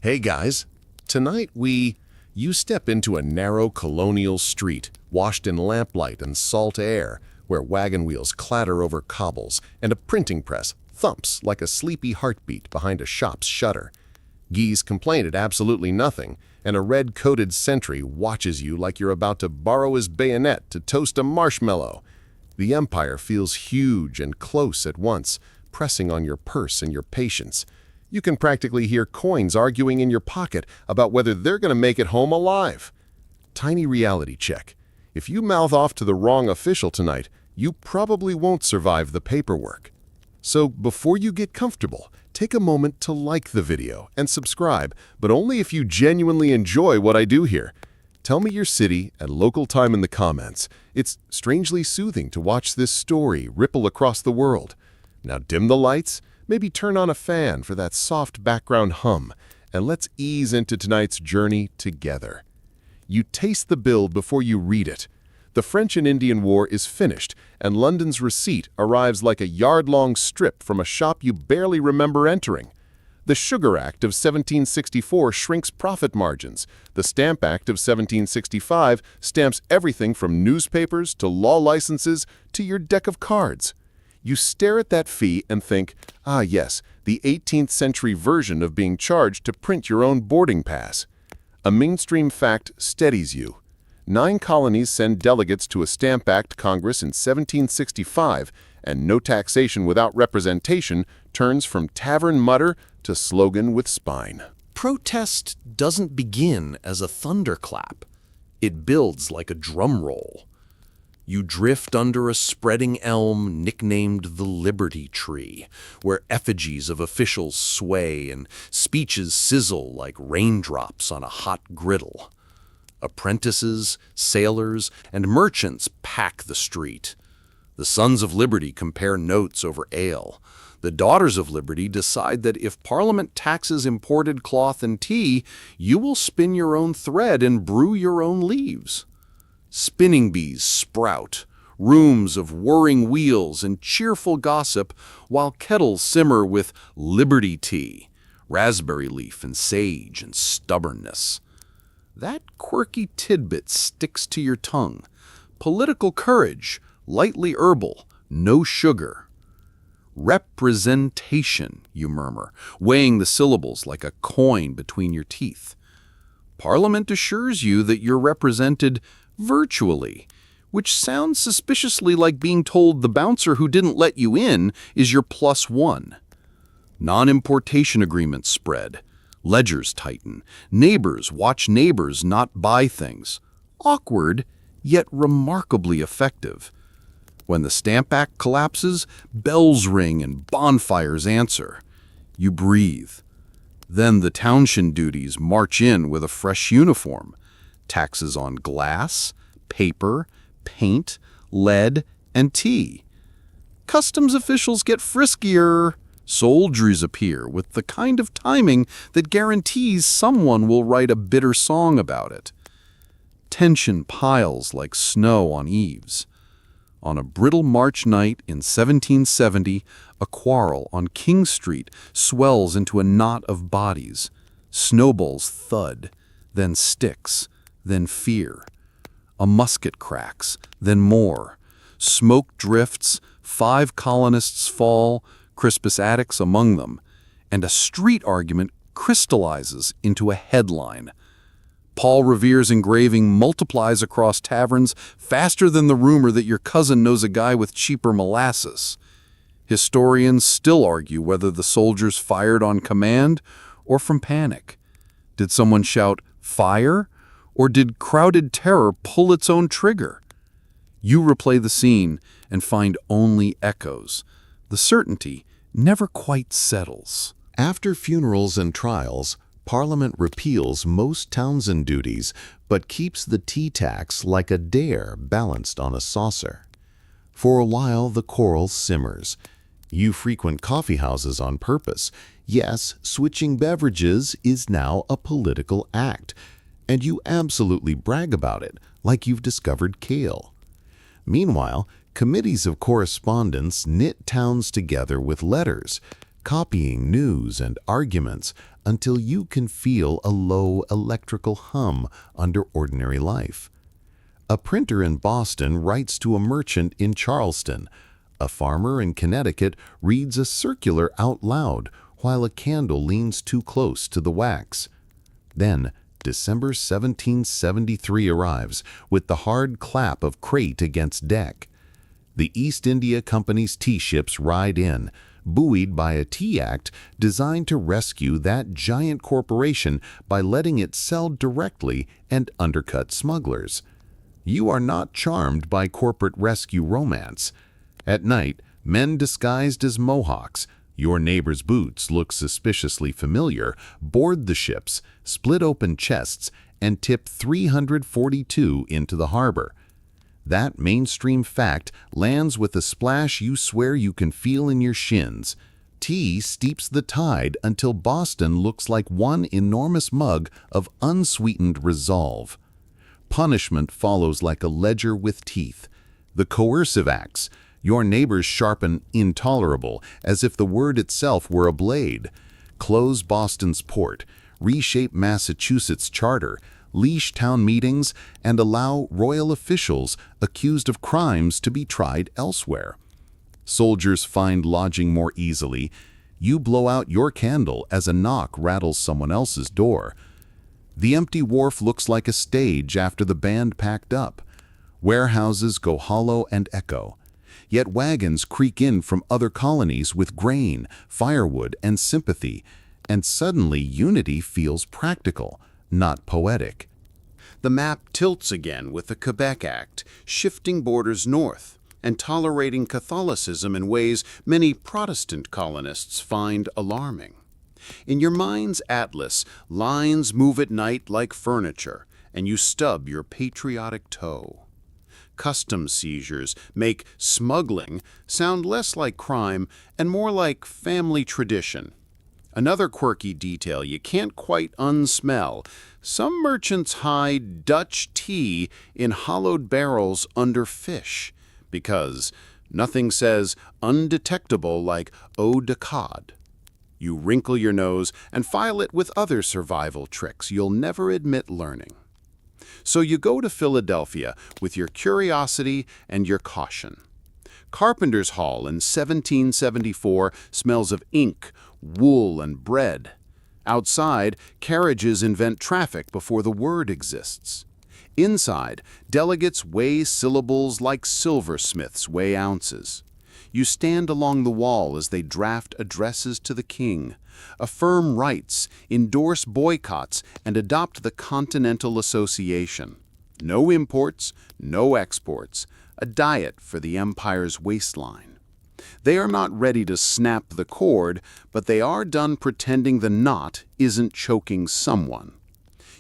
Hey guys, tonight you step into a narrow colonial street, washed in lamplight and salt air, where wagon wheels clatter over cobbles and a printing press thumps like a sleepy heartbeat behind a shop's shutter. Geese complain at absolutely nothing, and a red-coated sentry watches you like you're about to borrow his bayonet to toast a marshmallow. The empire feels huge and close at once, pressing on your purse and your patience. You can practically hear coins arguing in your pocket about whether they're going to make it home alive. Tiny reality check. If you mouth off to the wrong official tonight, you probably won't survive the paperwork. So before you get comfortable, take a moment to like the video and subscribe, but only if you genuinely enjoy what I do here. Tell me your city and local time in the comments. It's strangely soothing to watch this story ripple across the world. Now dim the lights, maybe turn on a fan for that soft background hum, and let's ease into tonight's journey together. You taste the bill before you read it. The French and Indian War is finished, and London's receipt arrives like a yard-long strip from a shop you barely remember entering. The Sugar Act of 1764 shrinks profit margins. The Stamp Act of 1765 stamps everything from newspapers to law licenses to your deck of cards. You stare at that fee and think, ah yes, the 18th century version of being charged to print your own boarding pass. A mainstream fact steadies you. 9 colonies send delegates to a Stamp Act Congress in 1765, and no taxation without representation turns from tavern mutter to slogan with spine. Protest doesn't begin as a thunderclap. It builds like a drum roll. You drift under a spreading elm nicknamed the Liberty Tree, where effigies of officials sway and speeches sizzle like raindrops on a hot griddle. Apprentices, sailors, and merchants pack the street. The Sons of Liberty compare notes over ale. The Daughters of Liberty decide that if Parliament taxes imported cloth and tea, you will spin your own thread and brew your own leaves. Spinning bees sprout, rooms of whirring wheels and cheerful gossip, while kettles simmer with Liberty tea, raspberry leaf and sage and stubbornness. That quirky tidbit sticks to your tongue. Political courage, lightly herbal, no sugar. Representation, you murmur, weighing the syllables like a coin between your teeth. Parliament assures you that you're represented virtually, which sounds suspiciously like being told the bouncer who didn't let you in is your +1. Non-importation agreements spread. Ledgers tighten. Neighbors watch neighbors not buy things. Awkward, yet remarkably effective. When the Stamp Act collapses, bells ring and bonfires answer. You breathe. Then the townshend duties march in with a fresh uniform. Taxes on glass, paper, paint, lead, and tea. Customs officials get friskier. Soldiers appear with the kind of timing that guarantees someone will write a bitter song about it. Tension piles like snow on eaves. On a brittle March night in 1770, a quarrel on King Street swells into a knot of bodies. Snowballs thud, then sticks, then fear. A musket cracks, then more. Smoke drifts, 5 colonists fall, Crispus Attucks among them, and a street argument crystallizes into a headline. Paul Revere's engraving multiplies across taverns faster than the rumor that your cousin knows a guy with cheaper molasses. Historians still argue whether the soldiers fired on command or from panic. Did someone shout, "Fire?" Or did crowded terror pull its own trigger? You replay the scene and find only echoes. The certainty never quite settles. After funerals and trials, Parliament repeals most Townshend duties, but keeps the tea tax like a dare balanced on a saucer. For a while, the quarrel simmers. You frequent coffee houses on purpose. Yes, switching beverages is now a political act, and you absolutely brag about it, like you've discovered kale. Meanwhile, committees of correspondence knit towns together with letters, copying news and arguments until you can feel a low electrical hum under ordinary life. A printer in Boston writes to a merchant in Charleston. A farmer in Connecticut reads a circular out loud while a candle leans too close to the wax. Then, December 1773 arrives with the hard clap of crate against deck. The East India Company's tea ships ride in, buoyed by a tea act designed to rescue that giant corporation by letting it sell directly and undercut smugglers. You are not charmed by corporate rescue romance. At night, men disguised as Mohawks, your neighbor's boots look suspiciously familiar, board the ships, split open chests, and tip 342 into the harbor. That mainstream fact lands with a splash you swear you can feel in your shins. Tea steeps the tide until Boston looks like one enormous mug of unsweetened resolve. Punishment follows like a ledger with teeth. The coercive acts. Your neighbors sharpen intolerable as if the word itself were a blade. Close Boston's port, reshape Massachusetts' charter, leash town meetings, and allow royal officials accused of crimes to be tried elsewhere. Soldiers find lodging more easily. You blow out your candle as a knock rattles someone else's door. The empty wharf looks like a stage after the band packed up. Warehouses go hollow and echo. Yet wagons creak in from other colonies with grain, firewood, and sympathy, and suddenly unity feels practical, not poetic. The map tilts again with the Quebec Act, shifting borders north and tolerating Catholicism in ways many Protestant colonists find alarming. In your mind's atlas, lines move at night like furniture, and you stub your patriotic toe. Customs seizures make smuggling sound less like crime and more like family tradition. Another quirky detail you can't quite unsmell: some merchants hide Dutch tea in hollowed barrels under fish, because nothing says undetectable like eau de cod. You wrinkle your nose and file it with other survival tricks you'll never admit learning. So you go to Philadelphia with your curiosity and your caution. Carpenter's Hall in 1774 smells of ink, wool, and bread. Outside, carriages invent traffic before the word exists. Inside, delegates weigh syllables like silversmiths weigh ounces. You stand along the wall as they draft addresses to the king, affirm rights, endorse boycotts, and adopt the Continental Association. No imports, no exports, a diet for the empire's waistline. They are not ready to snap the cord, but they are done pretending the knot isn't choking someone.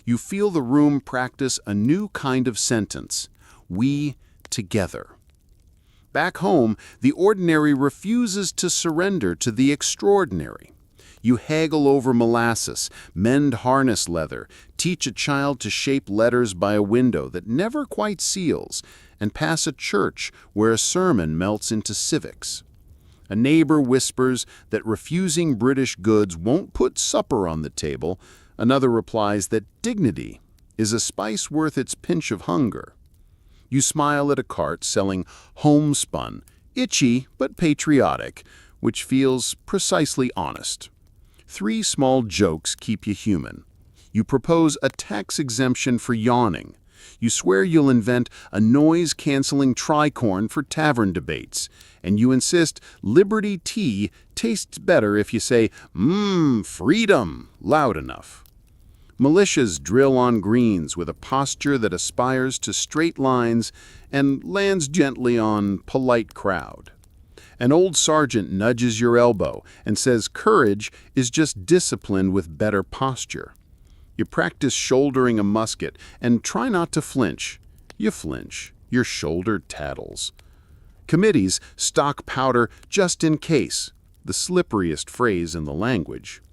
You feel the room practice a new kind of sentence: we together. Back home, the ordinary refuses to surrender to the extraordinary. You haggle over molasses, mend harness leather, teach a child to shape letters by a window that never quite seals, and pass a church where a sermon melts into civics. A neighbor whispers that refusing British goods won't put supper on the table. Another replies that dignity is a spice worth its pinch of hunger. You smile at a cart selling homespun, itchy but patriotic, which feels precisely honest. 3 small jokes keep you human. You propose a tax exemption for yawning. You swear you'll invent a noise-canceling tricorn for tavern debates. And you insist Liberty tea tastes better if you say, freedom, loud enough. Militias drill on greens with a posture that aspires to straight lines and lands gently on polite crowd. An old sergeant nudges your elbow and says courage is just discipline with better posture. You practice shouldering a musket and try not to flinch. You flinch. Your shoulder tattles. Committees stock powder just in case, the slipperiest phrase in the language.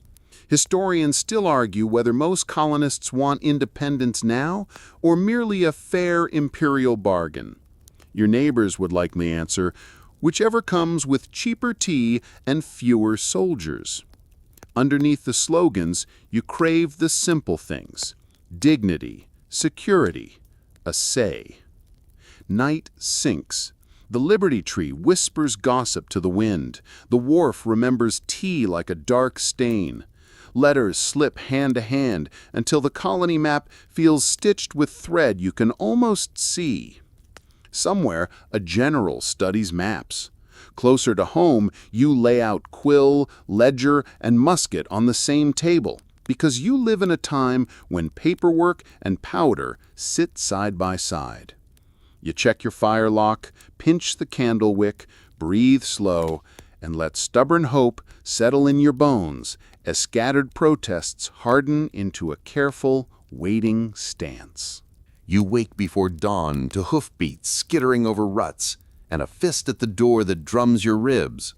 Historians still argue whether most colonists want independence now or merely a fair imperial bargain. Your neighbors would likely answer, whichever comes with cheaper tea and fewer soldiers. Underneath the slogans, you crave the simple things: dignity, security, a say. Night sinks. The Liberty Tree whispers gossip to the wind. The wharf remembers tea like a dark stain. Letters slip hand to hand until the colony map feels stitched with thread you can almost see. Somewhere, a general studies maps. Closer to home, you lay out quill, ledger, and musket on the same table, because you live in a time when paperwork and powder sit side by side. You check your fire lock, pinch the candle wick, breathe slow, and let stubborn hope settle in your bones as scattered protests harden into a careful, waiting stance. You wake before dawn to hoofbeats skittering over ruts and a fist at the door that drums your ribs.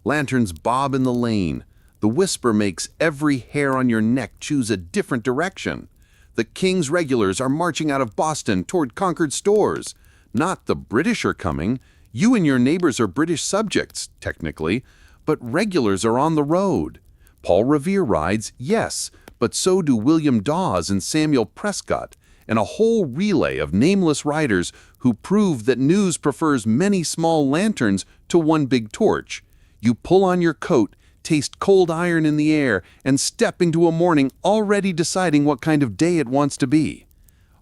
Lanterns bob in the lane. The whisper makes every hair on your neck choose a different direction. The King's regulars are marching out of Boston toward Concord stores. Not the British are coming. You and your neighbors are British subjects, technically, but regulars are on the road. Paul Revere rides, yes, but so do William Dawes and Samuel Prescott, and a whole relay of nameless riders who prove that news prefers many small lanterns to one big torch. You pull on your coat, taste cold iron in the air, and step into a morning already deciding what kind of day it wants to be.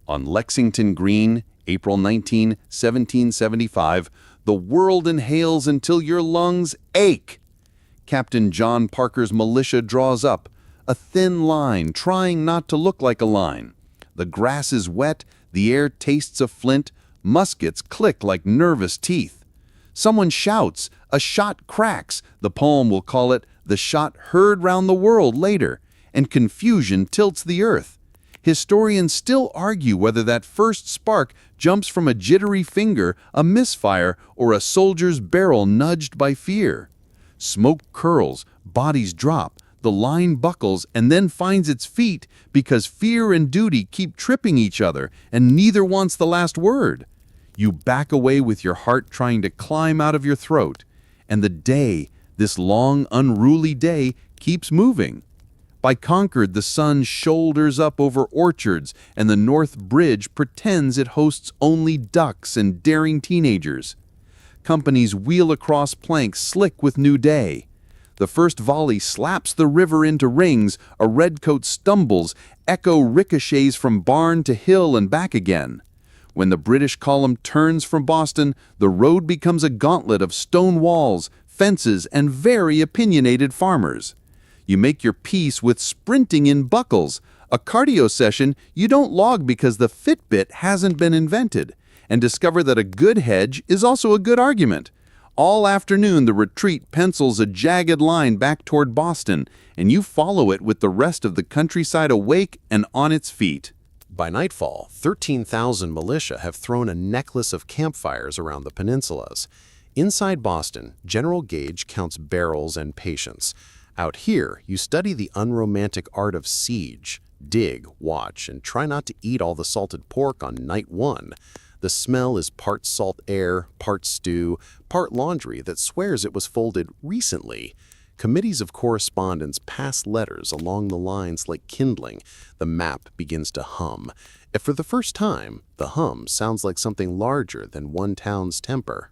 On Lexington Green, April 19, 1775, the world inhales until your lungs ache. Captain John Parker's militia draws up, a thin line trying not to look like a line. The grass is wet, the air tastes of flint, muskets click like nervous teeth. Someone shouts, a shot cracks, the poem will call it the shot heard round the world later, and confusion tilts the earth. Historians still argue whether that first spark jumps from a jittery finger, a misfire, or a soldier's barrel nudged by fear. Smoke curls, bodies drop, the line buckles and then finds its feet because fear and duty keep tripping each other and neither wants the last word. You back away with your heart trying to climb out of your throat. And the day, this long, unruly day, keeps moving. By Concord, the sun shoulders up over orchards and the North Bridge pretends it hosts only ducks and daring teenagers. Companies wheel across planks slick with new day. The first volley slaps the river into rings, a redcoat stumbles, echo ricochets from barn to hill and back again. When the British column turns from Boston, the road becomes a gauntlet of stone walls, fences, and very opinionated farmers. You make your peace with sprinting in buckles, a cardio session you don't log because the Fitbit hasn't been invented, and discover that a good hedge is also a good argument. All afternoon, the retreat pencils a jagged line back toward Boston, and you follow it with the rest of the countryside awake and on its feet. By nightfall, 13,000 militia have thrown a necklace of campfires around the peninsulas. Inside Boston, General Gage counts barrels and patience. Out here, you study the unromantic art of siege, dig, watch, and try not to eat all the salted pork on night one. The smell is part salt air, part stew, part laundry that swears it was folded recently. Committees of correspondence pass letters along the lines like kindling. The map begins to hum. If for the first time, the hum sounds like something larger than one town's temper.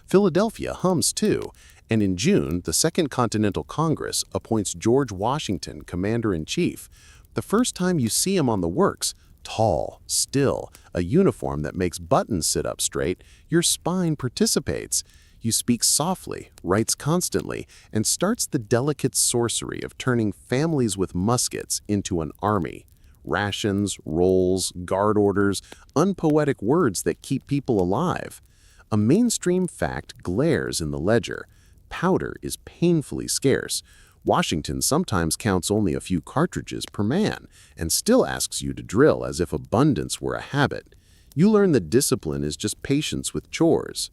Philadelphia hums too, and in June, the Second Continental Congress appoints George Washington commander-in-chief. The first time you see him on the works, tall, still, a uniform that makes buttons sit up straight, your spine participates. You speak softly, writes constantly, and starts the delicate sorcery of turning families with muskets into an army. Rations, rolls, guard orders, unpoetic words that keep people alive. A mainstream fact glares in the ledger. Powder is painfully scarce. Washington sometimes counts only a few cartridges per man and still asks you to drill as if abundance were a habit. You learn that discipline is just patience with chores.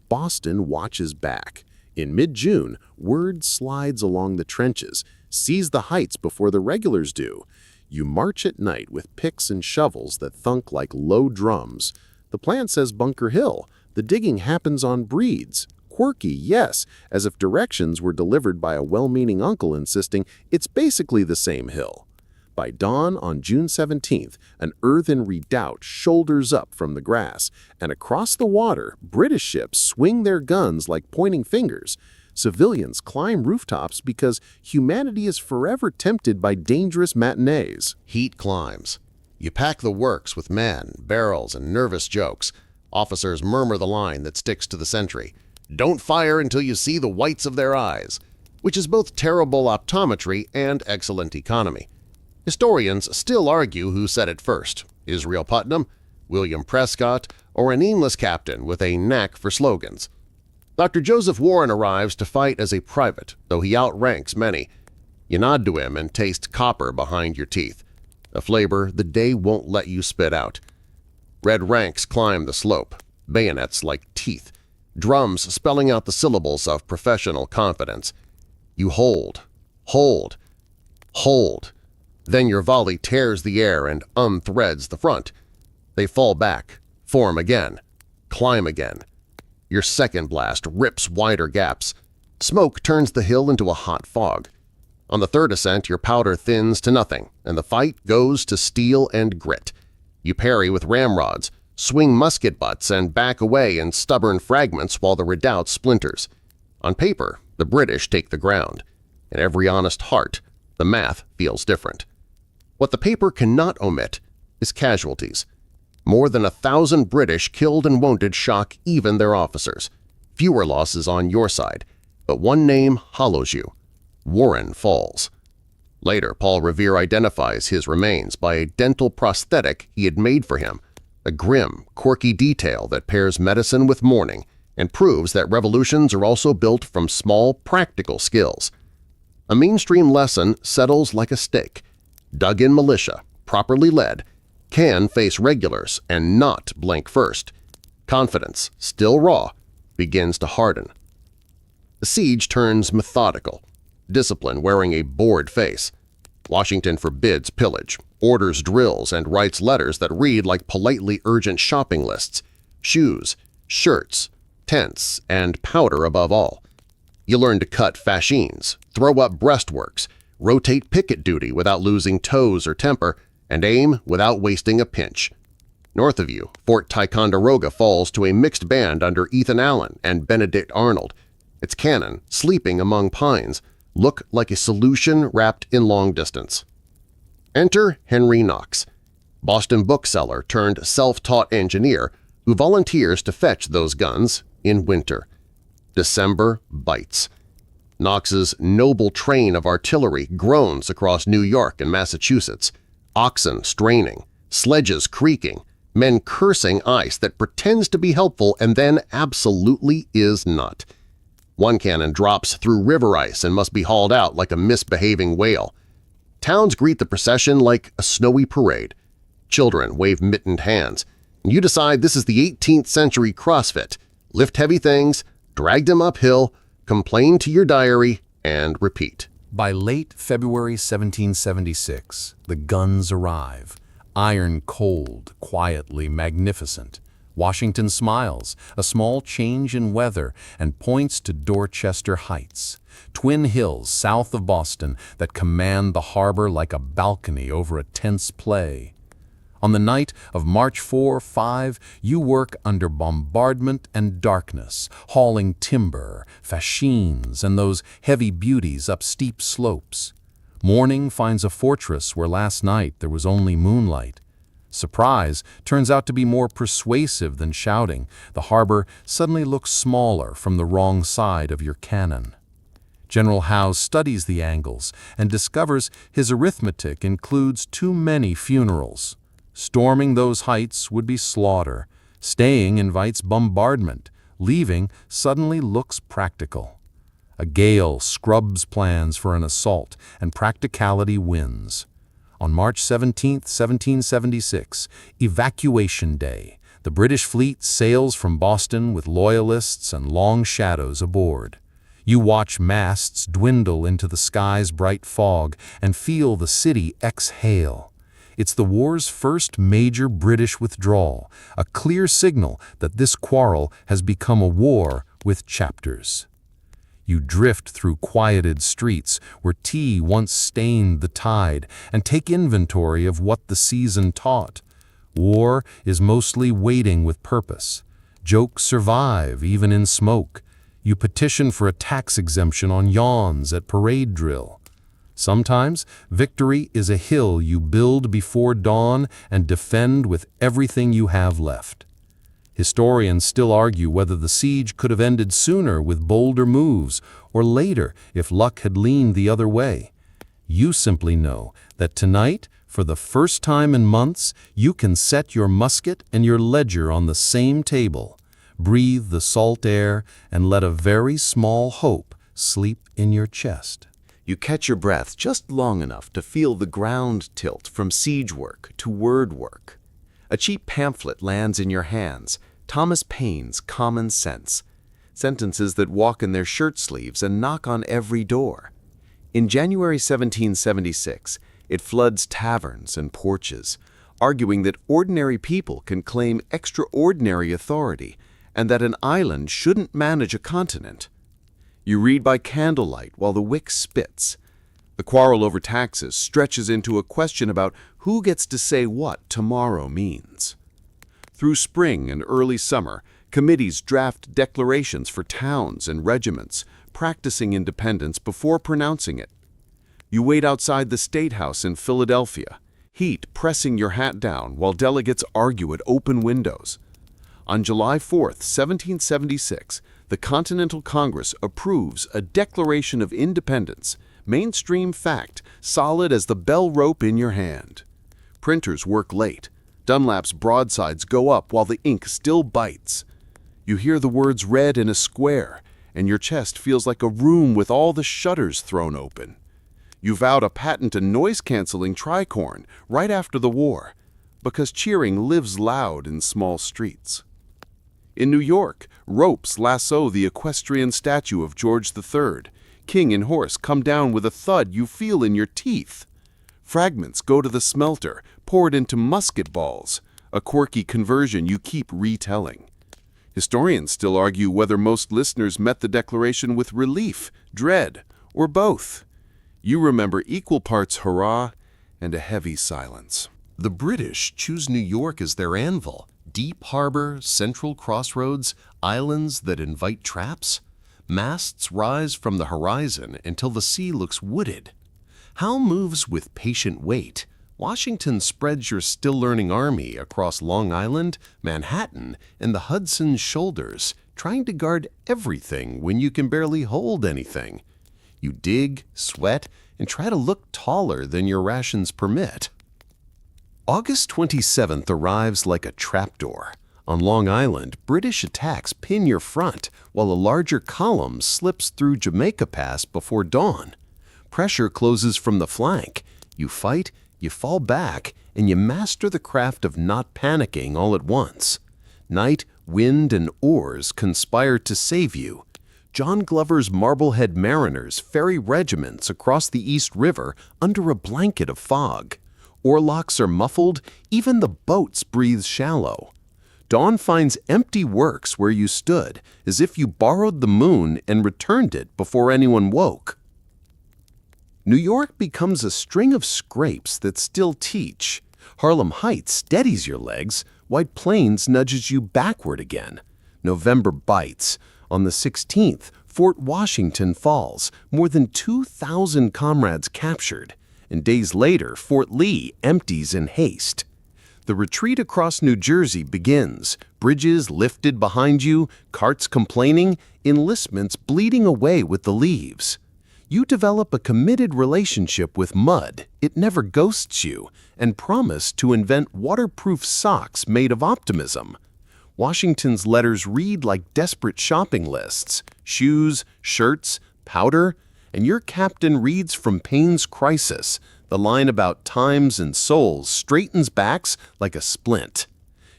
Boston watches back. In mid-June, word slides along the trenches. Seize the heights before the regulars do. You march at night with picks and shovels that thunk like low drums. The plan says Bunker Hill. The digging happens on Breed's. quirky, yes, as if directions were delivered by a well-meaning uncle insisting it's basically the same hill. By dawn on June 17th, an earthen redoubt shoulders up from the grass, and across the water, British ships swing their guns like pointing fingers. Civilians climb rooftops because humanity is forever tempted by dangerous matinees. Heat climbs. You pack the works with men, barrels, and nervous jokes. Officers murmur the line that sticks to the sentry. Don't fire until you see the whites of their eyes, which is both terrible optometry and excellent economy. Historians still argue who said it first, Israel Putnam, William Prescott, or an aimless captain with a knack for slogans. Dr. Joseph Warren arrives to fight as a private, though he outranks many. You nod to him and taste copper behind your teeth, a flavor the day won't let you spit out. Red ranks climb the slope, bayonets like teeth, drums spelling out the syllables of professional confidence. You hold, hold, hold. Then your volley tears the air and unthreads the front. They fall back, form again, climb again. Your second blast rips wider gaps. Smoke turns the hill into a hot fog. On the third ascent, your powder thins to nothing, and the fight goes to steel and grit. You parry with ramrods, swing musket butts, and back away in stubborn fragments while the redoubt splinters. On paper, the British take the ground. In every honest heart, the math feels different. What the paper cannot omit is casualties. More than 1,000 British killed and wounded shock even their officers. Fewer losses on your side, but one name hollows you. Warren falls. Later, Paul Revere identifies his remains by a dental prosthetic he had made for him, a grim, quirky detail that pairs medicine with mourning and proves that revolutions are also built from small, practical skills. A mainstream lesson settles like a stake. Dug-in militia, properly led, can face regulars and not blink first. Confidence, still raw, begins to harden. The siege turns methodical, discipline wearing a bored face. Washington forbids pillage, orders drills, and writes letters that read like politely urgent shopping lists. Shoes, shirts, tents, and powder above all. You learn to cut fascines, throw up breastworks, rotate picket duty without losing toes or temper, and aim without wasting a pinch. North of you, Fort Ticonderoga falls to a mixed band under Ethan Allen and Benedict Arnold. Its cannon, sleeping among pines, look like a solution wrapped in long distance. Enter Henry Knox, Boston bookseller turned self-taught engineer who volunteers to fetch those guns in winter. December bites. Knox's noble train of artillery groans across New York and Massachusetts, oxen straining, sledges creaking, men cursing ice that pretends to be helpful and then absolutely is not. One cannon drops through river ice and must be hauled out like a misbehaving whale. Towns greet the procession like a snowy parade. Children wave mittened hands. You decide this is the 18th century CrossFit. Lift heavy things, drag them uphill, complain to your diary, and repeat. By late February 1776, the guns arrive, iron-cold, quietly magnificent. Washington smiles, a small change in weather, and points to Dorchester Heights, twin hills south of Boston that command the harbor like a balcony over a tense play. On the night of March 4-5, you work under bombardment and darkness, hauling timber, fascines, and those heavy beauties up steep slopes. Morning finds a fortress where last night there was only moonlight. Surprise turns out to be more persuasive than shouting. The harbor suddenly looks smaller from the wrong side of your cannon. General Howe studies the angles and discovers his arithmetic includes too many funerals. Storming those heights would be slaughter. Staying invites bombardment. Leaving suddenly looks practical. A gale scrubs plans for an assault, and practicality wins. On March 17, 1776, Evacuation Day, the British fleet sails from Boston with Loyalists and long shadows aboard. You watch masts dwindle into the sky's bright fog and feel the city exhale. It's the war's first major British withdrawal, a clear signal that this quarrel has become a war with chapters. You drift through quieted streets where tea once stained the tide and take inventory of what the season taught. War is mostly waiting with purpose. Jokes survive even in smoke. You petition for a tax exemption on yawns at parade drill. Sometimes victory is a hill you build before dawn and defend with everything you have left. Historians still argue whether the siege could have ended sooner with bolder moves or later if luck had leaned the other way. You simply know that tonight, for the first time in months, you can set your musket and your ledger on the same table, breathe the salt air, and let a very small hope sleep in your chest. You catch your breath just long enough to feel the ground tilt from siege work to word work. A cheap pamphlet lands in your hands, Thomas Paine's Common Sense, sentences that walk in their shirt sleeves and knock on every door. In January 1776, it floods taverns and porches, arguing that ordinary people can claim extraordinary authority and that an island shouldn't manage a continent. You read by candlelight while the wick spits. The quarrel over taxes stretches into a question about who gets to say what tomorrow means. Through spring and early summer, committees draft declarations for towns and regiments, practicing independence before pronouncing it. You wait outside the State House in Philadelphia, heat pressing your hat down while delegates argue at open windows. On July 4, 1776, the Continental Congress approves a Declaration of Independence, mainstream fact, solid as the bell rope in your hand. Printers work late. Dunlap's broadsides go up while the ink still bites. You hear the words read in a square, and your chest feels like a room with all the shutters thrown open. You vowed a patent and noise-canceling tricorn right after the war, because cheering lives loud in small streets. In New York, ropes lasso the equestrian statue of George III. King and horse come down with a thud you feel in your teeth. Fragments go to the smelter, poured into musket balls, a quirky conversion you keep retelling. Historians still argue whether most listeners met the Declaration with relief, dread, or both. You remember equal parts hurrah and a heavy silence. The British choose New York as their anvil. Deep harbor, central crossroads, islands that invite traps. Masts rise from the horizon until the sea looks wooded. Howe moves with patient weight. Washington spreads your still-learning army across Long Island, Manhattan, and the Hudson's shoulders, trying to guard everything when you can barely hold anything. You dig, sweat, and try to look taller than your rations permit. August 27th arrives like a trapdoor. On Long Island, British attacks pin your front, while a larger column slips through Jamaica Pass before dawn. Pressure closes from the flank. You fight, you fall back, and you master the craft of not panicking all at once. Night, wind, and oars conspire to save you. John Glover's Marblehead Mariners ferry regiments across the East River under a blanket of fog. Oarlocks are muffled, even the boats breathe shallow. Dawn finds empty works where you stood, as if you borrowed the moon and returned it before anyone woke. New York becomes a string of scrapes that still teach. Harlem Heights steadies your legs, White Plains nudges you backward again. November bites. On the 16th, Fort Washington falls, more than 2,000 comrades captured. And days later, Fort Lee empties in haste. The retreat across New Jersey begins, bridges lifted behind you, carts complaining, enlistments bleeding away with the leaves. You develop a committed relationship with mud, it never ghosts you, and promise to invent waterproof socks made of optimism. Washington's letters read like desperate shopping lists, shoes, shirts, powder, and your captain reads from Paine's Crisis. The line about times and souls straightens backs like a splint.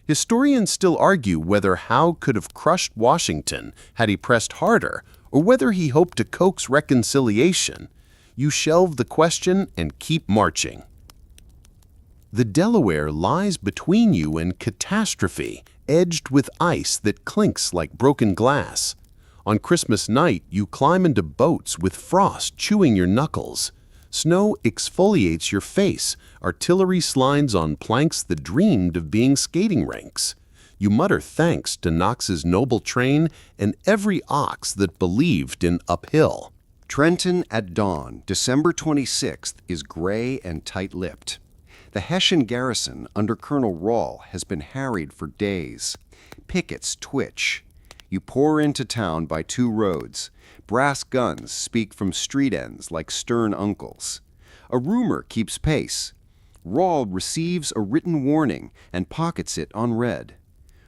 Historians still argue whether Howe could have crushed Washington had he pressed harder, or whether he hoped to coax reconciliation. You shelve the question and keep marching. The Delaware lies between you and catastrophe, edged with ice that clinks like broken glass. On Christmas night, you climb into boats with frost chewing your knuckles. Snow exfoliates your face, artillery slides on planks that dreamed of being skating rinks. You mutter thanks to Knox's noble train and every ox that believed in uphill. Trenton at dawn, December 26th, is gray and tight-lipped. The Hessian garrison under Colonel Rahl has been harried for days. Pickets twitch. You pour into town by 2 roads. Brass guns speak from street ends like stern uncles. A rumor keeps pace. Rahl receives a written warning and pockets it unread.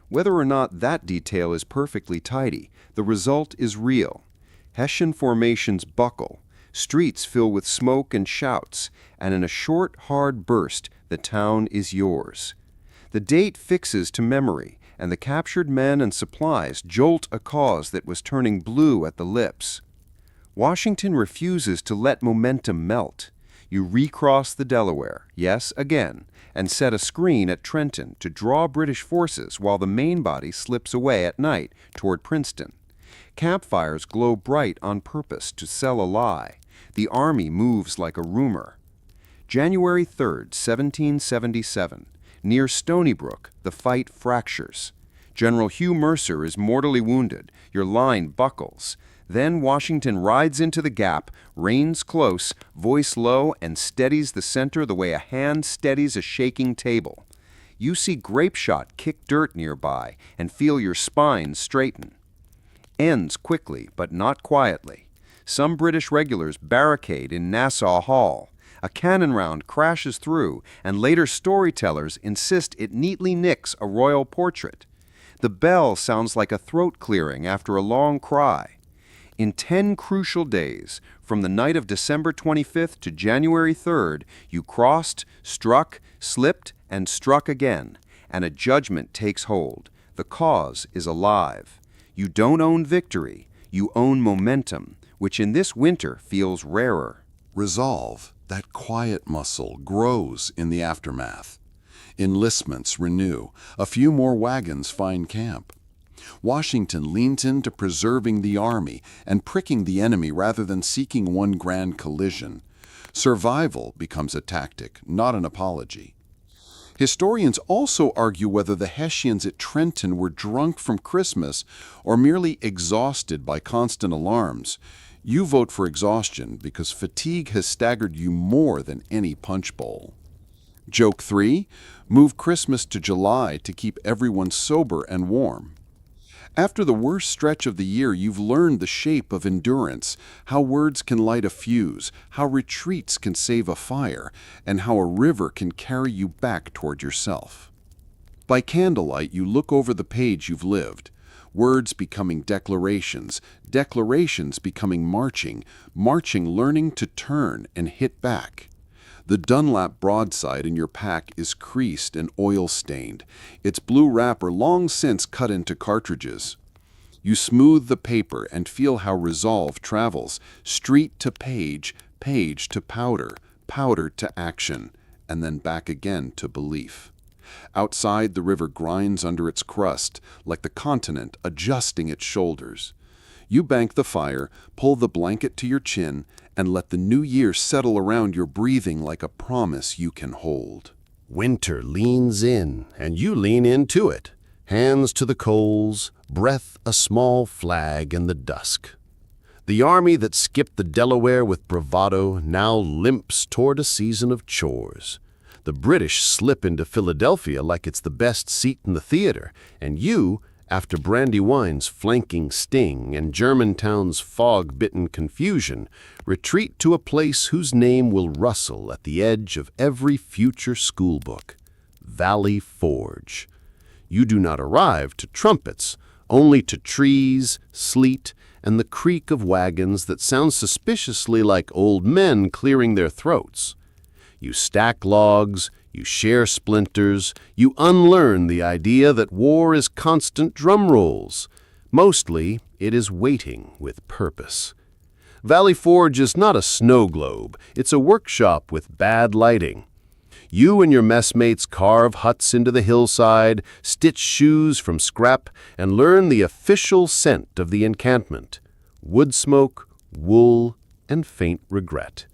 Whether or not that detail is perfectly tidy, the result is real. Hessian formations buckle, streets fill with smoke and shouts, and in a short, hard burst, the town is yours. The date fixes to memory, and the captured men and supplies jolt a cause that was turning blue at the lips. Washington refuses to let momentum melt. You recross the Delaware, yes, again, and set a screen at Trenton to draw British forces while the main body slips away at night toward Princeton. Campfires glow bright on purpose to sell a lie. The army moves like a rumor. January 3rd, 1777. Near Stony Brook, the fight fractures. General Hugh Mercer is mortally wounded. Your line buckles. Then Washington rides into the gap, reins close, voice low, and steadies the center the way a hand steadies a shaking table. You see grape shot kick dirt nearby and feel your spine straighten. Ends quickly, but not quietly. Some British regulars barricade in Nassau Hall. A cannon round crashes through, and later storytellers insist it neatly nicks a royal portrait. The bell sounds like a throat clearing after a long cry. In 10 crucial days, from the night of December 25th to January 3rd, you crossed, struck, slipped, and struck again, and a judgment takes hold. The cause is alive. You don't own victory, you own momentum, which in this winter feels rarer. Resolve, that quiet muscle, grows in the aftermath. Enlistments renew. A few more wagons find camp. Washington leans into preserving the army and pricking the enemy rather than seeking one grand collision. Survival becomes a tactic, not an apology. Historians also argue whether the Hessians at Trenton were drunk from Christmas or merely exhausted by constant alarms. You vote for exhaustion because fatigue has staggered you more than any punch bowl. Joke 3, move Christmas to July to keep everyone sober and warm. After the worst stretch of the year, you've learned the shape of endurance, how words can light a fuse, how retreats can save a fire, and how a river can carry you back toward yourself. By candlelight, you look over the page you've lived. Words becoming declarations, declarations becoming marching, marching learning to turn and hit back. The Dunlap broadside in your pack is creased and oil-stained, its blue wrapper long since cut into cartridges. You smooth the paper and feel how resolve travels, street to page, page to powder, powder to action, and then back again to belief. Outside, the river grinds under its crust, like the continent adjusting its shoulders. You bank the fire, pull the blanket to your chin, and let the new year settle around your breathing like a promise you can hold. Winter leans in, and you lean into it. Hands to the coals, breath a small flag in the dusk. The army that skipped the Delaware with bravado now limps toward a season of chores. The British slip into Philadelphia like it's the best seat in the theater, and you, after Brandywine's flanking sting and Germantown's fog-bitten confusion, retreat to a place whose name will rustle at the edge of every future schoolbook, Valley Forge. You do not arrive to trumpets, only to trees, sleet, and the creak of wagons that sound suspiciously like old men clearing their throats. You stack logs, you share splinters, you unlearn the idea that war is constant drum rolls. Mostly, it is waiting with purpose. Valley Forge is not a snow globe, it's a workshop with bad lighting. You and your messmates carve huts into the hillside, stitch shoes from scrap, and learn the official scent of the encampment: wood smoke, wool, and faint regret.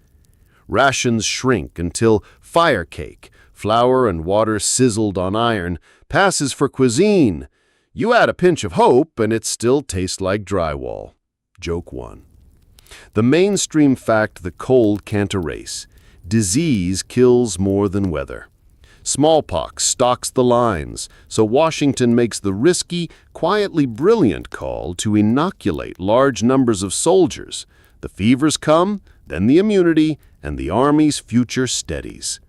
Rations shrink until fire cake, flour and water sizzled on iron, passes for cuisine. You add a pinch of hope, and it still tastes like drywall. Joke 1. The mainstream fact the cold can't erase: disease kills more than weather. Smallpox stalks the lines, so Washington makes the risky, quietly brilliant call to inoculate large numbers of soldiers. The fevers come, then the immunity, and the Army's future steadies.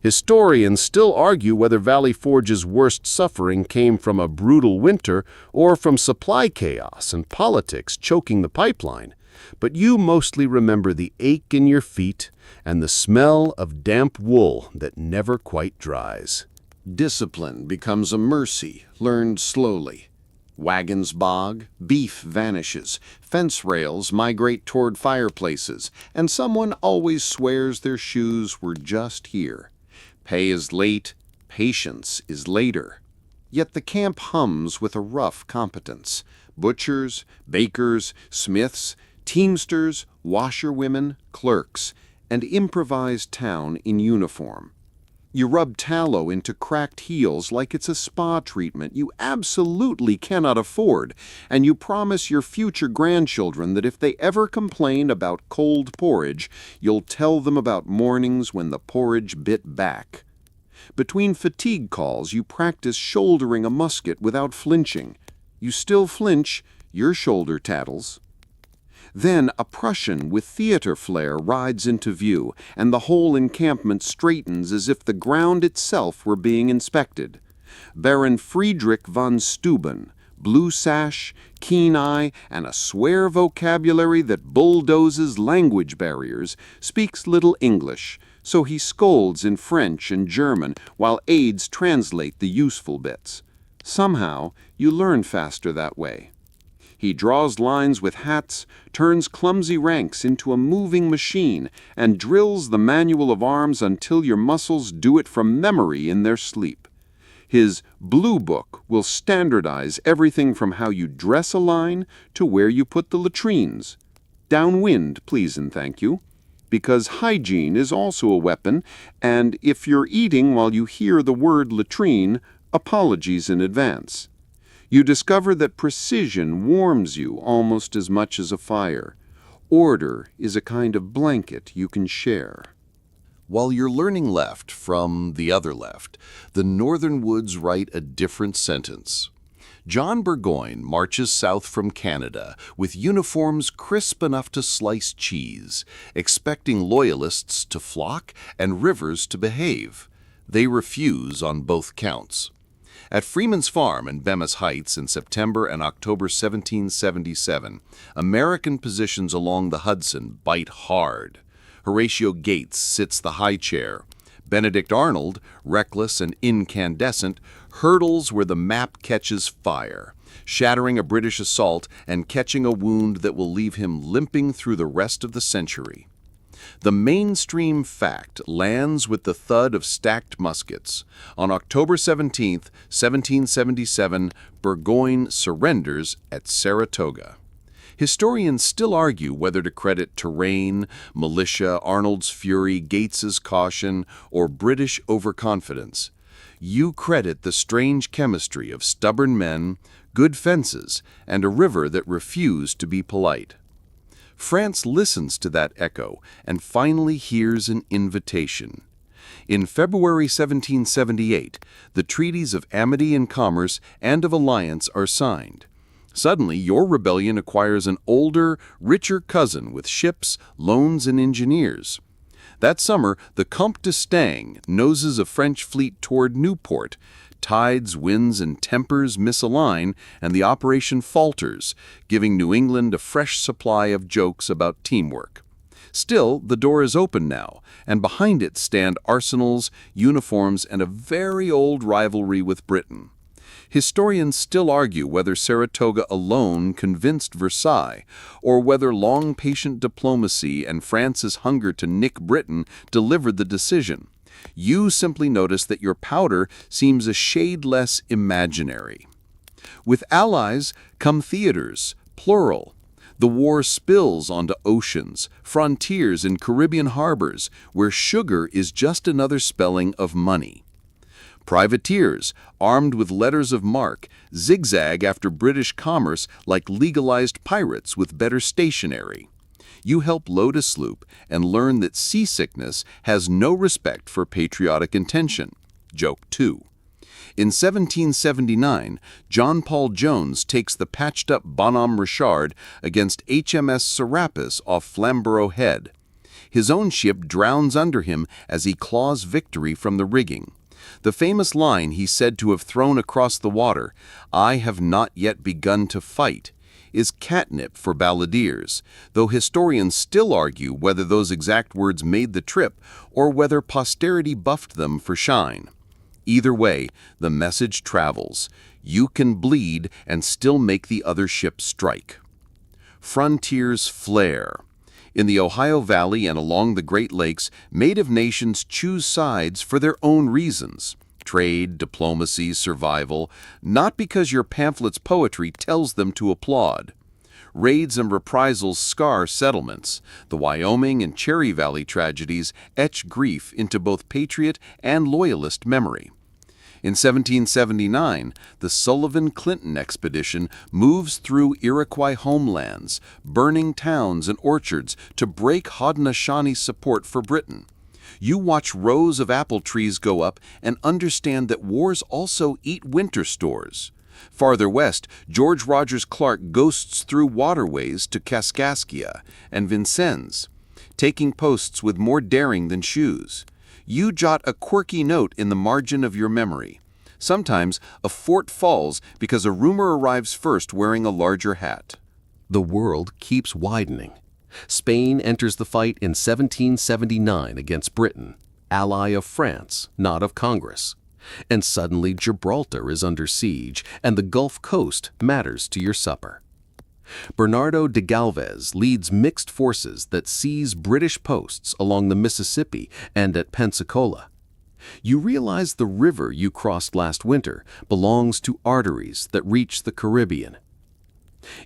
Historians still argue whether Valley Forge's worst suffering came from a brutal winter or from supply chaos and politics choking the pipeline. But you mostly remember the ache in your feet and the smell of damp wool that never quite dries. Discipline becomes a mercy, learned slowly. Wagons bog, beef vanishes, fence rails migrate toward fireplaces, and someone always swears their shoes were just here. Pay is late, patience is later. Yet the camp hums with a rough competence. Butchers, bakers, smiths, teamsters, washerwomen, clerks, and improvised town in uniform. You rub tallow into cracked heels like it's a spa treatment you absolutely cannot afford, and you promise your future grandchildren that if they ever complain about cold porridge, you'll tell them about mornings when the porridge bit back. Between fatigue calls, you practice shouldering a musket without flinching. You still flinch, your shoulder tattles. Then a Prussian with theater flair rides into view, and the whole encampment straightens as if the ground itself were being inspected. Baron Friedrich von Steuben, blue sash, keen eye, and a swear vocabulary that bulldozes language barriers, speaks little English, so he scolds in French and German while aides translate the useful bits. Somehow, you learn faster that way. He draws lines with hats, turns clumsy ranks into a moving machine, and drills the manual of arms until your muscles do it from memory in their sleep. His Blue Book will standardize everything from how you dress a line to where you put the latrines. Downwind, please and thank you. Because hygiene is also a weapon, and if you're eating while you hear the word latrine, apologies in advance. You discover that precision warms you almost as much as a fire. Order is a kind of blanket you can share. While you're learning left from the other left, the northern woods write a different sentence. John Burgoyne marches south from Canada with uniforms crisp enough to slice cheese, expecting loyalists to flock and rivers to behave. They refuse on both counts. At Freeman's Farm in Bemis Heights in September and October 1777, American positions along the Hudson bite hard. Horatio Gates sits the high chair. Benedict Arnold, reckless and incandescent, hurdles where the map catches fire, shattering a British assault and catching a wound that will leave him limping through the rest of the century. The mainstream fact lands with the thud of stacked muskets. On October 17, 1777, Burgoyne surrenders at Saratoga. Historians still argue whether to credit terrain, militia, Arnold's fury, Gates's caution, or British overconfidence. You credit the strange chemistry of stubborn men, good fences, and a river that refused to be polite. France listens to that echo and finally hears an invitation. In February 1778, the treaties of amity and commerce and of alliance are signed. Suddenly, your rebellion acquires an older, richer cousin with ships, loans, and engineers. That summer, the Comte d'Estaing noses a French fleet toward Newport. Tides, winds, and tempers misalign, and the operation falters, giving New England a fresh supply of jokes about teamwork. Still, the door is open now, and behind it stand arsenals, uniforms, and a very old rivalry with Britain. Historians still argue whether Saratoga alone convinced Versailles, or whether long patient diplomacy and France's hunger to nick Britain delivered the decision. You simply notice that your powder seems a shade less imaginary. With allies come theaters, plural. The war spills onto oceans, frontiers, and Caribbean harbors, where sugar is just another spelling of money. Privateers, armed with letters of marque, zigzag after British commerce like legalized pirates with better stationery. You help load a sloop and learn that seasickness has no respect for patriotic intention. Joke 2. In 1779, John Paul Jones takes the patched-up Bonhomme Richard against HMS Serapis off Flamborough Head. His own ship drowns under him as he claws victory from the rigging. The famous line he's said to have thrown across the water, "I have not yet begun to fight," is catnip for balladeers, though historians still argue whether those exact words made the trip or whether posterity buffed them for shine. Either way, the message travels. You can bleed and still make the other ship strike. Frontiers flare. In the Ohio Valley and along the Great Lakes, native nations choose sides for their own reasons. Trade, diplomacy, survival, not because your pamphlet's poetry tells them to applaud. Raids and reprisals scar settlements. The Wyoming and Cherry Valley tragedies etch grief into both patriot and loyalist memory. In 1779, the Sullivan-Clinton expedition moves through Iroquois homelands, burning towns and orchards to break Haudenosaunee support for Britain. You watch rows of apple trees go up and understand that wars also eat winter stores. Farther west, George Rogers Clark ghosts through waterways to Kaskaskia and Vincennes, taking posts with more daring than shoes. You jot a quirky note in the margin of your memory. Sometimes a fort falls because a rumor arrives first wearing a larger hat. The world keeps widening. Spain enters the fight in 1779 against Britain, ally of France, not of Congress. And suddenly Gibraltar is under siege, and the Gulf Coast matters to your supper. Bernardo de Galvez leads mixed forces that seize British posts along the Mississippi and at Pensacola. You realize the river you crossed last winter belongs to arteries that reach the Caribbean.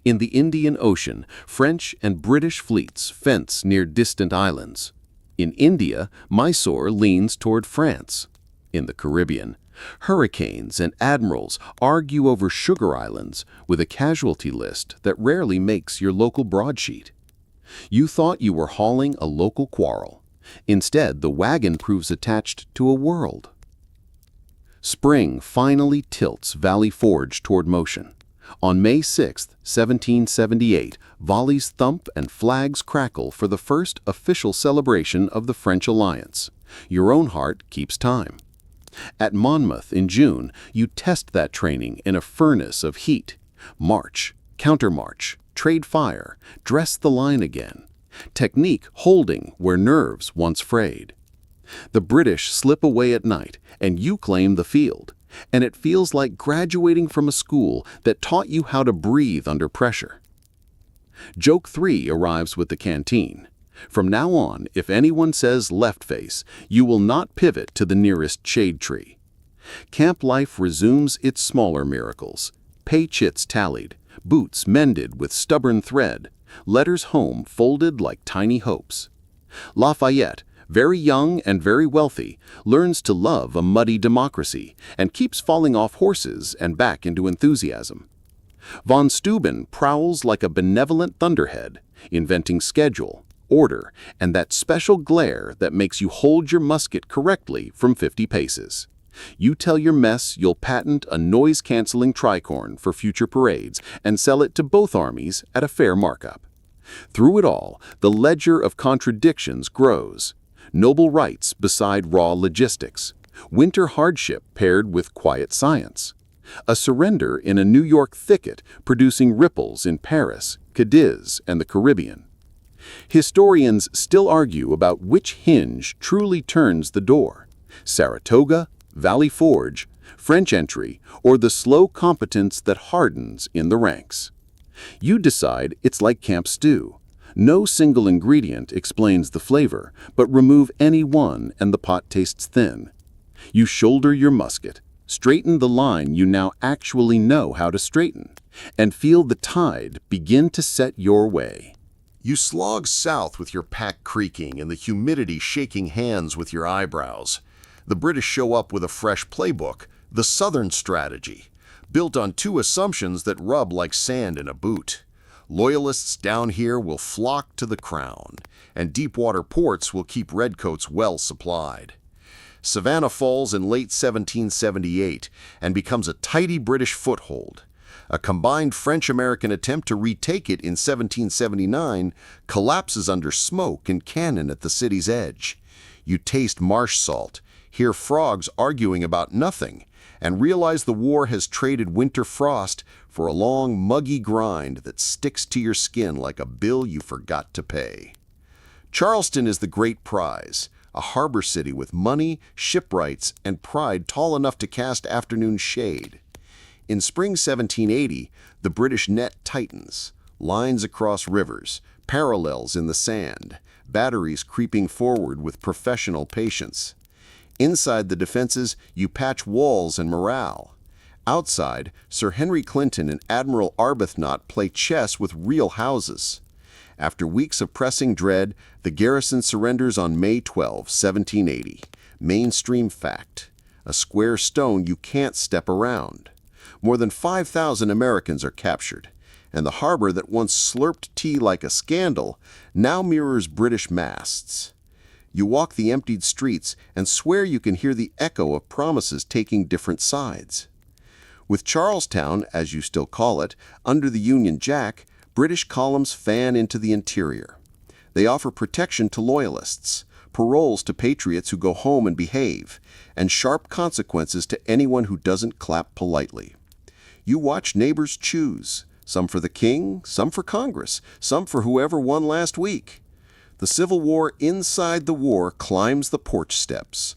In the Indian Ocean, French and British fleets fence near distant islands. In India, Mysore leans toward France. In the Caribbean, hurricanes and admirals argue over sugar islands with a casualty list that rarely makes your local broadsheet. You thought you were hauling a local quarrel. Instead, the wagon proves attached to a world. Spring finally tilts Valley Forge toward motion. On May 6, 1778, volleys thump and flags crackle for the first official celebration of the French alliance. Your own heart keeps time. At Monmouth in June, you test that training in a furnace of heat. March, countermarch, trade fire, dress the line again. Technique holding where nerves once frayed. The British slip away at night, and you claim the field. And it feels like graduating from a school that taught you how to breathe under pressure. Joke 3 arrives with the canteen. From now on, if anyone says left face, you will not pivot to the nearest shade tree. Camp life resumes its smaller miracles. Pay chits tallied, boots mended with stubborn thread, letters home folded like tiny hopes. Lafayette, very young and very wealthy, learns to love a muddy democracy and keeps falling off horses and back into enthusiasm. Von Steuben prowls like a benevolent thunderhead, inventing schedule, order, and that special glare that makes you hold your musket correctly from 50 paces. You tell your mess you'll patent a noise-canceling tricorn for future parades and sell it to both armies at a fair markup. Through it all, the ledger of contradictions grows. Noble rights beside raw logistics. Winter hardship paired with quiet science. A surrender in a New York thicket producing ripples in Paris, Cadiz, and the Caribbean. Historians still argue about which hinge truly turns the door. Saratoga, Valley Forge, French entry, or the slow competence that hardens in the ranks. You decide it's like Camp Stew. No single ingredient explains the flavor, but remove any one and the pot tastes thin. You shoulder your musket, straighten the line you now actually know how to straighten, and feel the tide begin to set your way. You slog south with your pack creaking and the humidity shaking hands with your eyebrows. The British show up with a fresh playbook, the Southern strategy, built on two assumptions that rub like sand in a boot. Loyalists down here will flock to the crown, and deep-water ports will keep redcoats well supplied. Savannah falls in late 1778 and becomes a tidy British foothold. A combined French-American attempt to retake it in 1779 collapses under smoke and cannon at the city's edge. You taste marsh salt, hear frogs arguing about nothing, and realize the war has traded winter frost for a long, muggy grind that sticks to your skin like a bill you forgot to pay. Charleston is the great prize, a harbor city with money, shipwrights, and pride tall enough to cast afternoon shade. In spring 1780, the British net tightens, lines across rivers, parallels in the sand, batteries creeping forward with professional patience. Inside the defenses, you patch walls and morale. Outside, Sir Henry Clinton and Admiral Arbuthnot play chess with real houses. After weeks of pressing dread, the garrison surrenders on May 12, 1780. Mainstream fact. A square stone you can't step around. More than 5,000 Americans are captured, and the harbor that once slurped tea like a scandal now mirrors British masts. You walk the emptied streets and swear you can hear the echo of promises taking different sides. With Charlestown, as you still call it, under the Union Jack, British columns fan into the interior. They offer protection to loyalists, paroles to patriots who go home and behave, and sharp consequences to anyone who doesn't clap politely. You watch neighbors choose, some for the king, some for Congress, some for whoever won last week. The Civil War inside the war climbs the porch steps.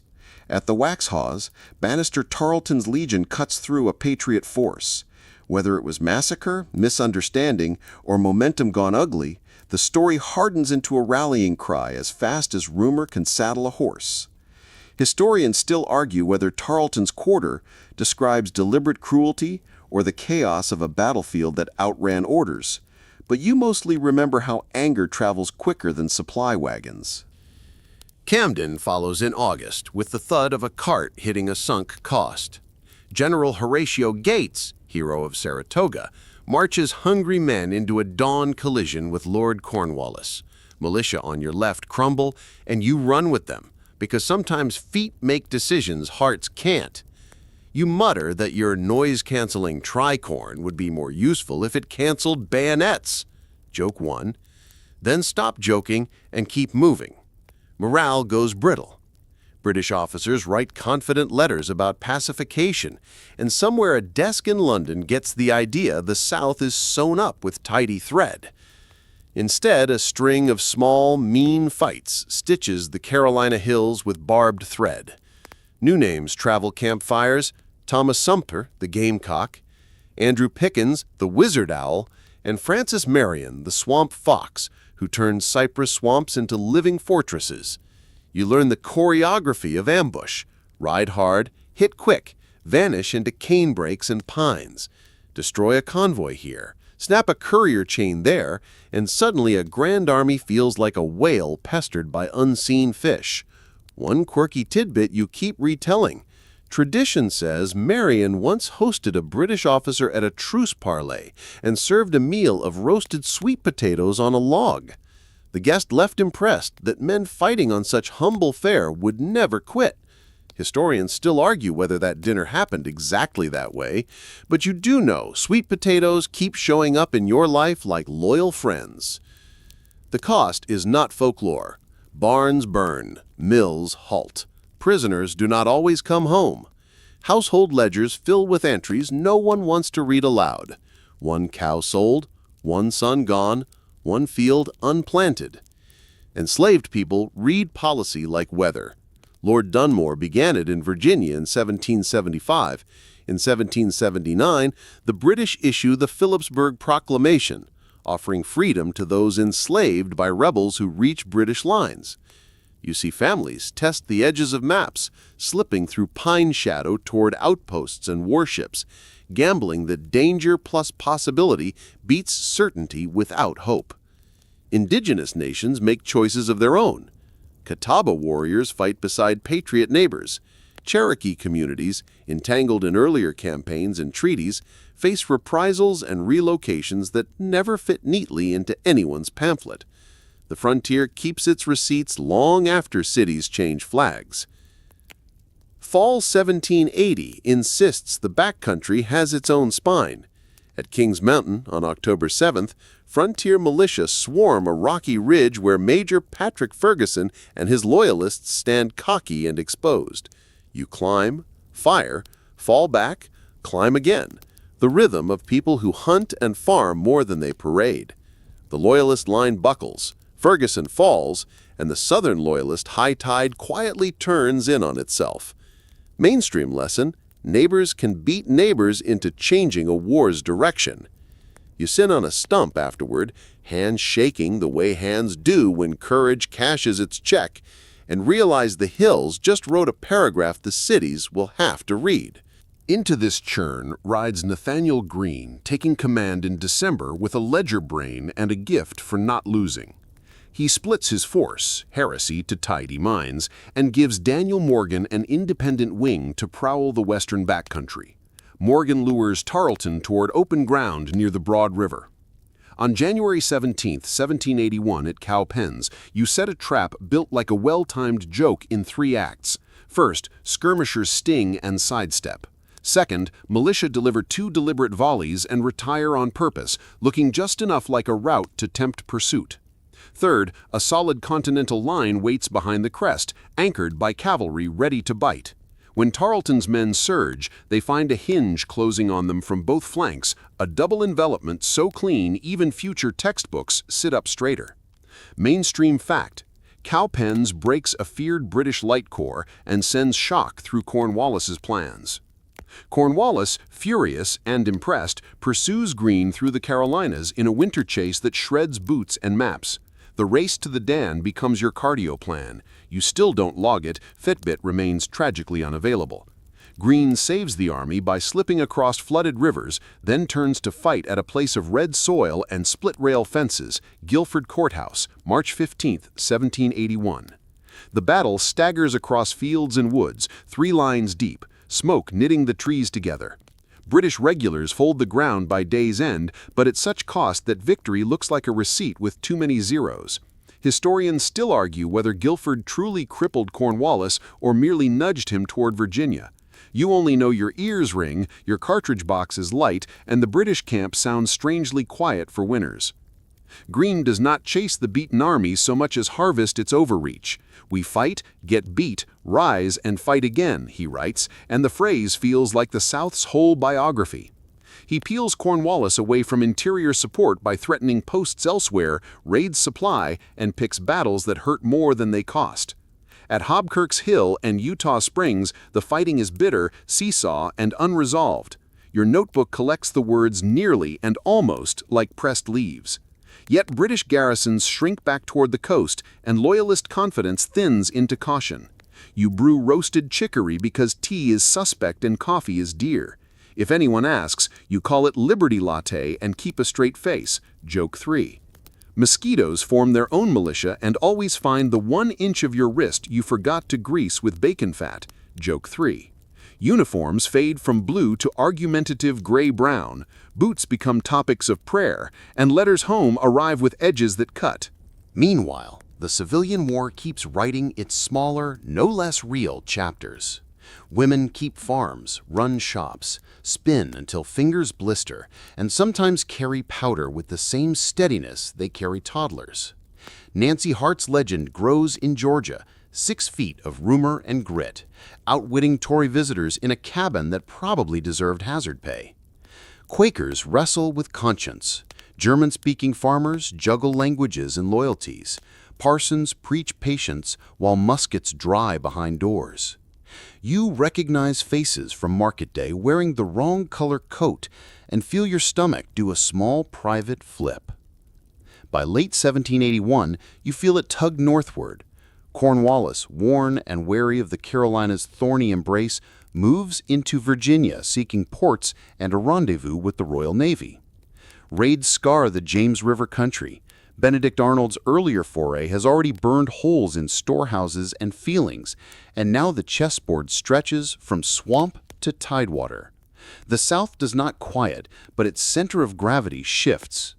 At the Waxhaws, Bannister Tarleton's Legion cuts through a patriot force. Whether it was massacre, misunderstanding, or momentum gone ugly, the story hardens into a rallying cry as fast as rumor can saddle a horse. Historians still argue whether Tarleton's quarter describes deliberate cruelty or the chaos of a battlefield that outran orders, but you mostly remember how anger travels quicker than supply wagons. Camden follows in August with the thud of a cart hitting a sunk cost. General Horatio Gates, hero of Saratoga, marches hungry men into a dawn collision with Lord Cornwallis. Militia on your left crumble, and you run with them, because sometimes feet make decisions hearts can't. You mutter that your noise-canceling tricorn would be more useful if it canceled bayonets. Joke 1. Then stop joking and keep moving. Morale goes brittle. British officers write confident letters about pacification, and somewhere a desk in London gets the idea the South is sewn up with tidy thread. Instead, a string of small, mean fights stitches the Carolina hills with barbed thread. New names travel campfires: Thomas Sumter, the gamecock, Andrew Pickens, the wizard owl, and Francis Marion, the swamp fox, who turned cypress swamps into living fortresses. You learn the choreography of ambush: ride hard, hit quick, vanish into canebrakes and pines. Destroy a convoy here, snap a courier chain there, and suddenly a grand army feels like a whale pestered by unseen fish. One quirky tidbit you keep retelling. Tradition says Marion once hosted a British officer at a truce parley and served a meal of roasted sweet potatoes on a log. The guest left impressed that men fighting on such humble fare would never quit. Historians still argue whether that dinner happened exactly that way, but you do know sweet potatoes keep showing up in your life like loyal friends. The cost is not folklore. Barns burn, mills halt. Prisoners do not always come home. Household ledgers fill with entries no one wants to read aloud. One cow sold, one son gone, one field unplanted. Enslaved people read policy like weather. Lord Dunmore began it in Virginia in 1775. In 1779, the British issue the Philipsburg Proclamation, offering freedom to those enslaved by rebels who reach British lines. You see families test the edges of maps, slipping through pine shadow toward outposts and warships, gambling that danger plus possibility beats certainty without hope. Indigenous nations make choices of their own. Catawba warriors fight beside patriot neighbors. Cherokee communities, entangled in earlier campaigns and treaties, face reprisals and relocations that never fit neatly into anyone's pamphlet. The frontier keeps its receipts long after cities change flags. Fall 1780 insists the backcountry has its own spine. At Kings Mountain on October 7th, frontier militia swarm a rocky ridge where Major Patrick Ferguson and his loyalists stand cocky and exposed. You climb, fire, fall back, climb again, the rhythm of people who hunt and farm more than they parade. The Loyalist line buckles, Ferguson falls, and the Southern Loyalist high tide quietly turns in on itself. Mainstream lesson: neighbors can beat neighbors into changing a war's direction. You sit on a stump afterward, hands shaking the way hands do when courage cashes its check, and realize the hills just wrote a paragraph the cities will have to read. Into this churn rides Nathaniel Greene, taking command in December with a ledger brain and a gift for not losing. He splits his force, heresy to tidy minds, and gives Daniel Morgan an independent wing to prowl the western backcountry. Morgan lures Tarleton toward open ground near the Broad River. On January 17, 1781, at Cowpens, you set a trap built like a well-timed joke in 3 acts. First, skirmishers sting and sidestep. Second, militia deliver 2 deliberate volleys and retire on purpose, looking just enough like a rout to tempt pursuit. Third, a solid Continental line waits behind the crest, anchored by cavalry ready to bite. When Tarleton's men surge, they find a hinge closing on them from both flanks, a double envelopment so clean even future textbooks sit up straighter. Mainstream fact: Cowpens breaks a feared British light corps and sends shock through Cornwallis's plans. Cornwallis, furious and impressed, pursues Greene through the Carolinas in a winter chase that shreds boots and maps. The race to the Dan becomes your cardio plan. You still don't log it, Fitbit remains tragically unavailable. Greene saves the army by slipping across flooded rivers, then turns to fight at a place of red soil and split-rail fences, Guilford Courthouse, March 15, 1781. The battle staggers across fields and woods, 3 lines deep, smoke knitting the trees together. British regulars hold the ground by day's end, but at such cost that victory looks like a receipt with too many zeros. Historians still argue whether Guilford truly crippled Cornwallis or merely nudged him toward Virginia. You only know your ears ring, your cartridge box is light, and the British camp sounds strangely quiet for winners. Greene does not chase the beaten army so much as harvest its overreach. "We fight, get beat, rise, and fight again," he writes, and the phrase feels like the South's whole biography. He peels Cornwallis away from interior support by threatening posts elsewhere, raids supply, and picks battles that hurt more than they cost. At Hobkirk's Hill and Eutaw Springs, the fighting is bitter, seesaw, and unresolved. Your notebook collects the words nearly and almost like pressed leaves. Yet British garrisons shrink back toward the coast, and Loyalist confidence thins into caution. You brew roasted chicory because tea is suspect and coffee is dear. If anyone asks, you call it Liberty Latte and keep a straight face. Joke 3. Mosquitoes form their own militia and always find the 1 inch of your wrist you forgot to grease with bacon fat. Joke 3. Uniforms fade from blue to argumentative gray-brown, boots become topics of prayer, and letters home arrive with edges that cut. Meanwhile, the civilian war keeps writing its smaller, no less real chapters. Women keep farms, run shops, spin until fingers blister, and sometimes carry powder with the same steadiness they carry toddlers. Nancy Hart's legend grows in Georgia, 6 feet of rumor and grit, outwitting Tory visitors in a cabin that probably deserved hazard pay. Quakers wrestle with conscience. German-speaking farmers juggle languages and loyalties. Parsons preach patience while muskets dry behind doors. You recognize faces from market day wearing the wrong color coat and feel your stomach do a small private flip. By late 1781, you feel it tug northward. Cornwallis, worn and wary of the Carolinas' thorny embrace, moves into Virginia seeking ports and a rendezvous with the Royal Navy. Raids scar the James River country. Benedict Arnold's earlier foray has already burned holes in storehouses and feelings, and now the chessboard stretches from swamp to tidewater. The South does not quiet, but its center of gravity shifts.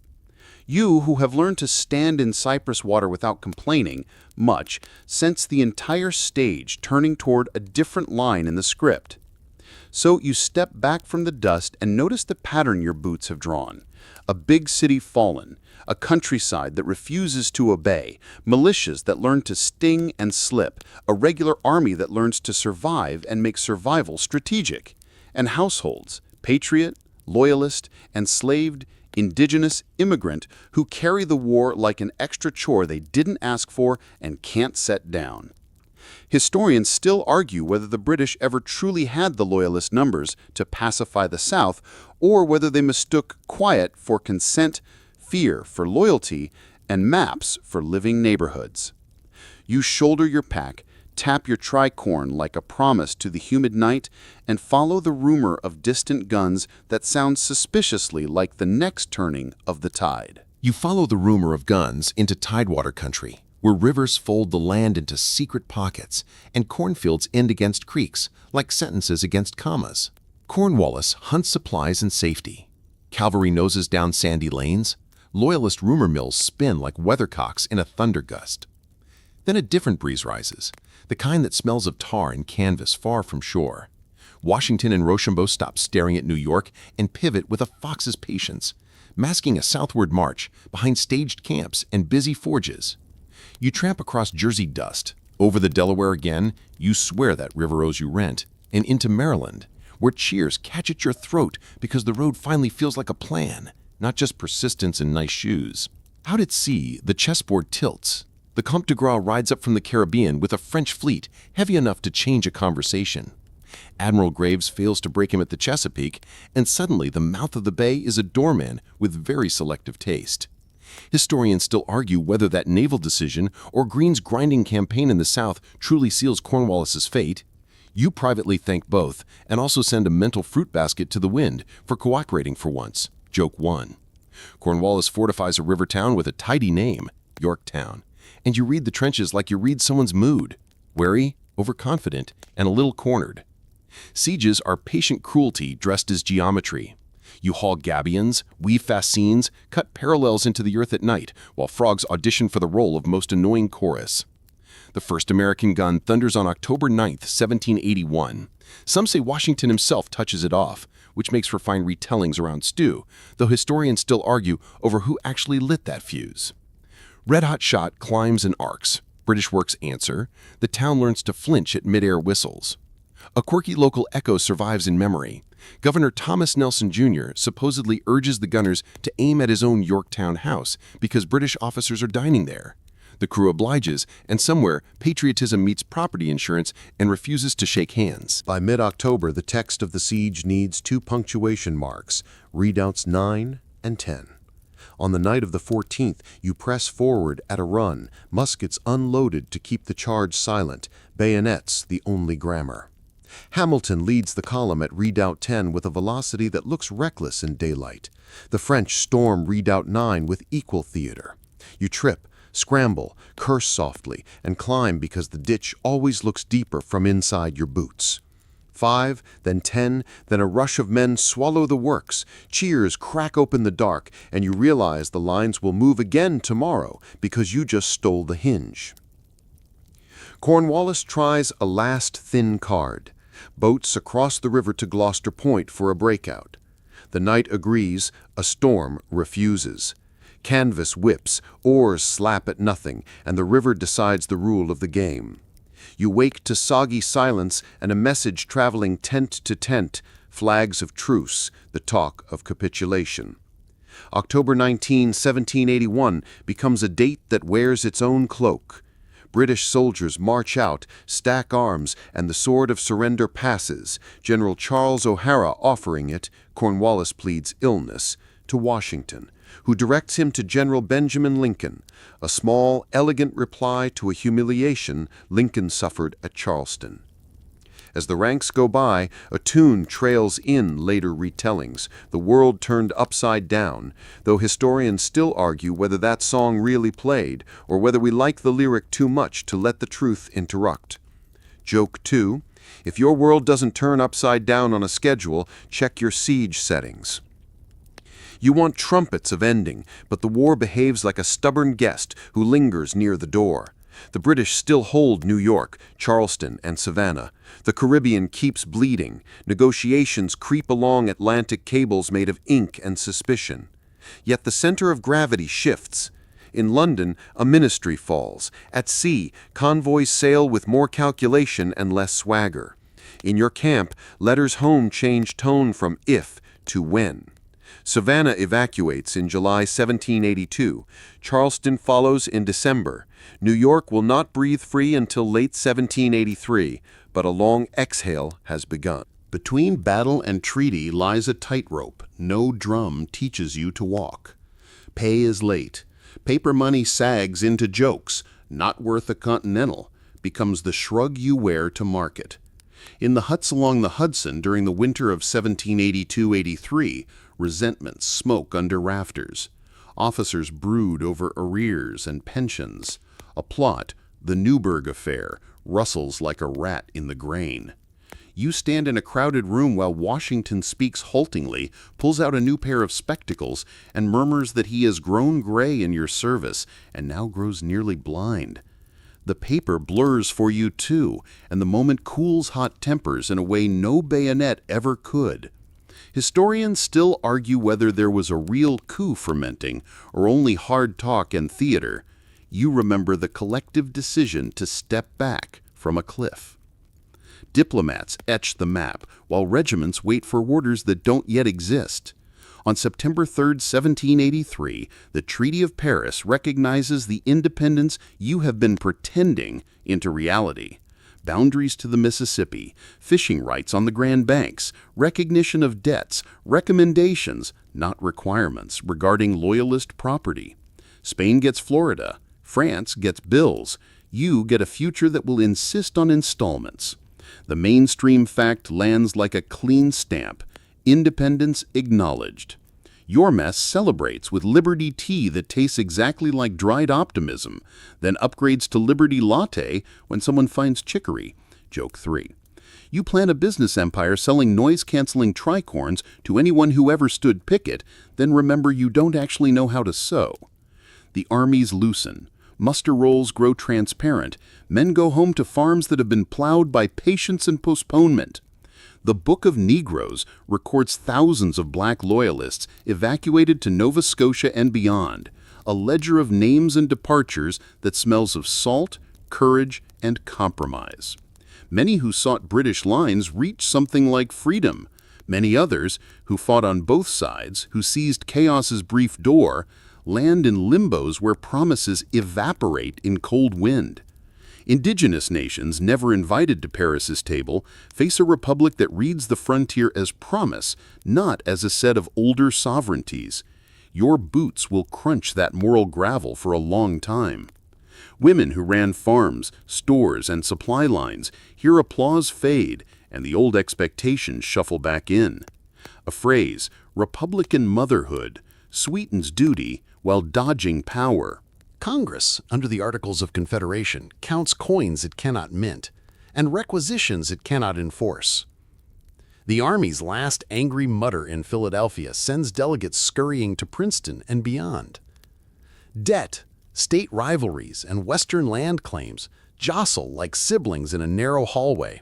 You, who have learned to stand in cypress water without complaining much, sense the entire stage turning toward a different line in the script. So you step back from the dust and notice the pattern your boots have drawn. A big city fallen, a countryside that refuses to obey, militias that learn to sting and slip, a regular army that learns to survive and make survival strategic, and households, patriot, loyalist, enslaved, indigenous, immigrant, who carry the war like an extra chore they didn't ask for and can't set down. Historians still argue whether the British ever truly had the loyalist numbers to pacify the South, or whether they mistook quiet for consent, fear for loyalty, and maps for living neighborhoods. You shoulder your pack, tap your tricorn like a promise to the humid night, and follow the rumor of distant guns that sounds suspiciously like the next turning of the tide. You follow the rumor of guns into tidewater country, where rivers fold the land into secret pockets, and cornfields end against creeks, like sentences against commas. Cornwallis hunts supplies and safety. Cavalry noses down sandy lanes. Loyalist rumor mills spin like weathercocks in a thunder gust. Then a different breeze rises, the kind that smells of tar and canvas far from shore. Washington and Rochambeau stop staring at New York and pivot with a fox's patience, masking a southward march behind staged camps and busy forges. You tramp across Jersey dust, over the Delaware again, you swear that river owes you rent, and into Maryland, where cheers catch at your throat because the road finally feels like a plan, not just persistence and nice shoes. Out at sea, the chessboard tilts. The Comte de Gras rides up from the Caribbean with a French fleet heavy enough to change a conversation. Admiral Graves fails to break him at the Chesapeake, and suddenly the mouth of the bay is a doorman with very selective taste. Historians still argue whether that naval decision or Greene's grinding campaign in the South truly seals Cornwallis's fate. You privately thank both and also send a mental fruit basket to the wind for cooperating for once. Joke 1. Cornwallis fortifies a river town with a tidy name, Yorktown, and you read the trenches like you read someone's mood, wary, overconfident, and a little cornered. Sieges are patient cruelty dressed as geometry. You haul gabions, weave fascines, cut parallels into the earth at night, while frogs audition for the role of most annoying chorus. The first American gun thunders on October 9th, 1781. Some say Washington himself touches it off, which makes for fine retellings around stew, though historians still argue over who actually lit that fuse. Red-hot shot climbs and arcs. British works answer. The town learns to flinch at mid-air whistles. A quirky local echo survives in memory. Governor Thomas Nelson Jr. supposedly urges the gunners to aim at his own Yorktown house because British officers are dining there. The crew obliges, and somewhere, patriotism meets property insurance and refuses to shake hands. By mid-October, the text of the siege needs 2 punctuation marks, readouts 9 and 10. On the night of the 14th, you press forward at a run, muskets unloaded to keep the charge silent, bayonets the only grammar. Hamilton leads the column at Redoubt 10 with a velocity that looks reckless in daylight. The French storm Redoubt 9 with equal theater. You trip, scramble, curse softly, and climb because the ditch always looks deeper from inside your boots. 5, then 10, then a rush of men swallow the works. Cheers crack open the dark, and you realize the lines will move again tomorrow because you just stole the hinge. Cornwallis tries a last thin card. Boats across the river to Gloucester Point for a breakout. The night agrees, a storm refuses. Canvas whips, oars slap at nothing, and the river decides the rule of the game. You wake to soggy silence and a message traveling tent to tent, flags of truce, the talk of capitulation. October 19, 1781 becomes a date that wears its own cloak. British soldiers march out, stack arms, and the sword of surrender passes, General Charles O'Hara offering it, Cornwallis pleads illness, to Washington, who directs him to General Benjamin Lincoln, a small, elegant reply to a humiliation Lincoln suffered at Charleston. As the ranks go by, a tune trails in later retellings, The World Turned Upside Down, though historians still argue whether that song really played or whether we like the lyric too much to let the truth interrupt. Joke 2, if your world doesn't turn upside down on a schedule, check your siege settings. You want trumpets of ending, but the war behaves like a stubborn guest who lingers near the door. The British still hold New York, Charleston, and Savannah. The Caribbean keeps bleeding. Negotiations creep along Atlantic cables made of ink and suspicion. Yet the center of gravity shifts. In London, a ministry falls. At sea, convoys sail with more calculation and less swagger. In your camp, letters home change tone from if to when. Savannah evacuates in July 1782. Charleston follows in December. New York will not breathe free until late 1783, but a long exhale has begun. Between battle and treaty lies a tightrope no drum teaches you to walk. Pay is late. Paper money sags into jokes, not worth a continental, becomes the shrug you wear to market. In the huts along the Hudson during the winter of 1782-83, resentments smoke under rafters. Officers brood over arrears and pensions. A plot, the Newburgh affair, rustles like a rat in the grain. You stand in a crowded room while Washington speaks haltingly, pulls out a new pair of spectacles, and murmurs that he has grown gray in your service and now grows nearly blind. The paper blurs for you too, and the moment cools hot tempers in a way no bayonet ever could. Historians still argue whether there was a real coup fermenting or only hard talk and theater. You remember the collective decision to step back from a cliff. Diplomats etch the map, while regiments wait for orders that don't yet exist. On September 3, 1783, the Treaty of Paris recognizes the independence you have been pretending into reality. Boundaries to the Mississippi, fishing rights on the Grand Banks, recognition of debts, recommendations, not requirements, regarding Loyalist property. Spain gets Florida, France gets bills. You get a future that will insist on installments. The mainstream fact lands like a clean stamp. Independence acknowledged. Your mess celebrates with Liberty tea that tastes exactly like dried optimism, then upgrades to Liberty latte when someone finds chicory. Joke 3. You plan a business empire selling noise-canceling tricorns to anyone who ever stood picket, then remember you don't actually know how to sew. The armies loosen. Muster rolls grow transparent. Men go home to farms that have been plowed by patience and postponement. The Book of Negroes records thousands of black loyalists evacuated to Nova Scotia and beyond, a ledger of names and departures that smells of salt, courage, and compromise. Many who sought British lines reached something like freedom. Many others, who fought on both sides, who seized chaos's brief door, land in limbos where promises evaporate in cold wind. Indigenous nations, never invited to Paris's table, face a republic that reads the frontier as promise, not as a set of older sovereignties. Your boots will crunch that moral gravel for a long time. Women who ran farms, stores, and supply lines hear applause fade and the old expectations shuffle back in. A phrase, Republican motherhood, sweetens duty while dodging power. Congress, under the Articles of Confederation, counts coins it cannot mint and requisitions it cannot enforce. The Army's last angry mutter in Philadelphia sends delegates scurrying to Princeton and beyond. Debt, state rivalries, and Western land claims jostle like siblings in a narrow hallway.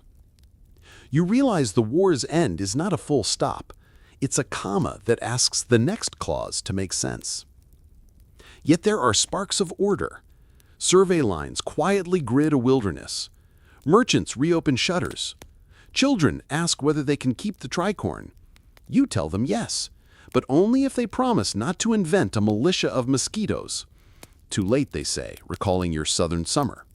You realize the war's end is not a full stop. It's a comma that asks the next clause to make sense. Yet there are sparks of order. Survey lines quietly grid a wilderness. Merchants reopen shutters. Children ask whether they can keep the tricorn. You tell them yes, but only if they promise not to invent a militia of mosquitoes. Too late, they say, recalling your southern summer.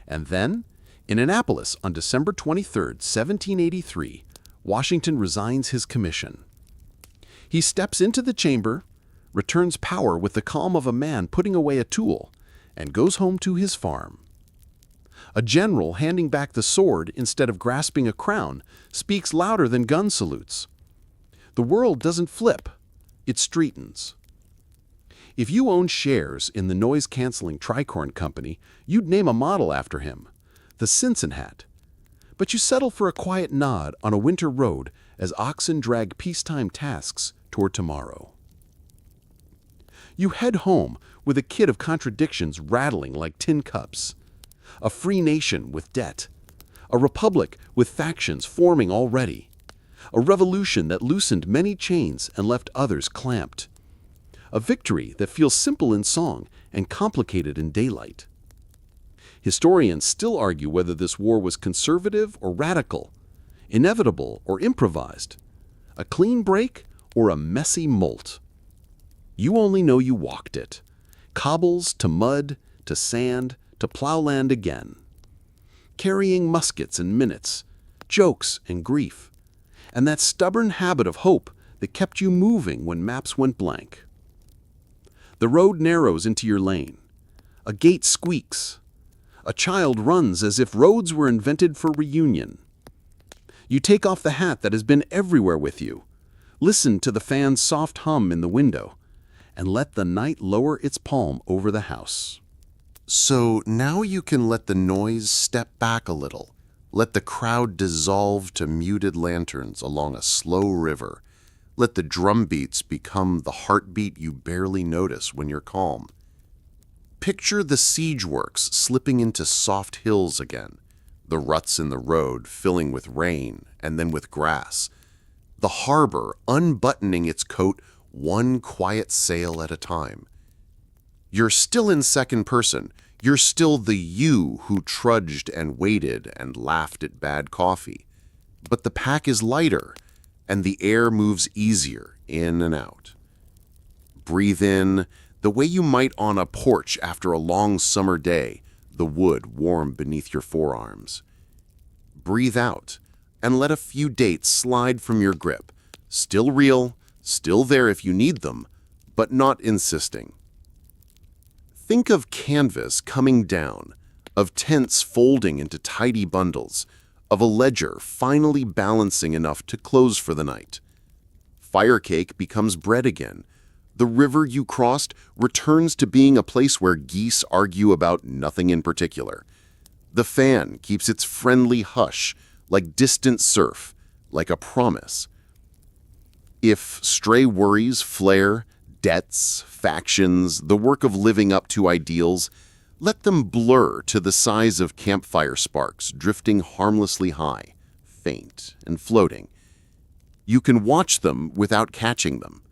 And then, in Annapolis on December 23, 1783, Washington resigns his commission. He steps into the chamber, returns power with the calm of a man putting away a tool, and goes home to his farm. A general handing back the sword instead of grasping a crown speaks louder than gun salutes. The world doesn't flip, it straightens. If you own shares in the noise-canceling tricorn company, you'd name a model after him, the Simpson hat. But you settle for a quiet nod on a winter road as oxen drag peacetime tasks toward tomorrow. You head home with a kit of contradictions rattling like tin cups. A free nation with debt. A republic with factions forming already. A revolution that loosened many chains and left others clamped. A victory that feels simple in song and complicated in daylight. Historians still argue whether this war was conservative or radical, inevitable or improvised, a clean break or a messy molt. You only know you walked it. Cobbles to mud to sand to plowland again. Carrying muskets and minutes, jokes and grief, and that stubborn habit of hope that kept you moving when maps went blank. The road narrows into your lane. A gate squeaks. A child runs as if roads were invented for reunion. You take off the hat that has been everywhere with you, listen to the fan's soft hum in the window, and let the night lower its palm over the house. So now you can let the noise step back a little. Let the crowd dissolve to muted lanterns along a slow river. Let the drum beats become the heartbeat you barely notice when you're calm. Picture the siege works slipping into soft hills again, the ruts in the road filling with rain and then with grass, the harbor unbuttoning its coat one quiet sail at a time. You're still in second person. You're still the you who trudged and waited and laughed at bad coffee. But the pack is lighter, and the air moves easier in and out. Breathe in the way you might on a porch after a long summer day, the wood warm beneath your forearms. Breathe out, and let a few dates slide from your grip. Still real, still there if you need them, but not insisting. Think of canvas coming down, of tents folding into tidy bundles, of a ledger finally balancing enough to close for the night. Fire cake becomes bread again. The river you crossed returns to being a place where geese argue about nothing in particular. The fan keeps its friendly hush, like distant surf, like a promise. If stray worries flare, debts, factions, the work of living up to ideals, let them blur to the size of campfire sparks drifting harmlessly high, faint and floating. You can watch them without catching them.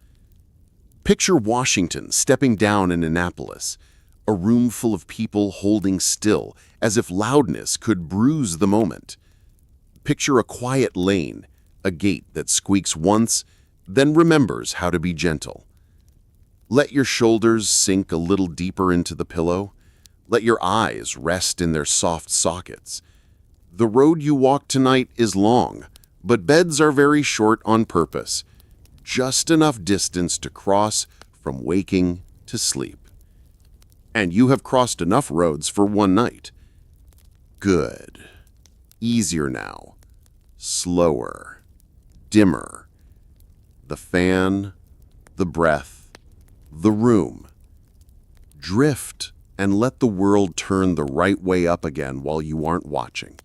Picture Washington stepping down in Annapolis, a room full of people holding still, as if loudness could bruise the moment. Picture a quiet lane, a gate that squeaks once, then remembers how to be gentle. Let your shoulders sink a little deeper into the pillow. Let your eyes rest in their soft sockets. The road you walk tonight is long, but beds are very short on purpose. Just enough distance to cross from waking to sleep. And you have crossed enough roads for one night. Good. Easier now. Slower. Dimmer. The fan, the breath, the room. Drift and let the world turn the right way up again while you aren't watching.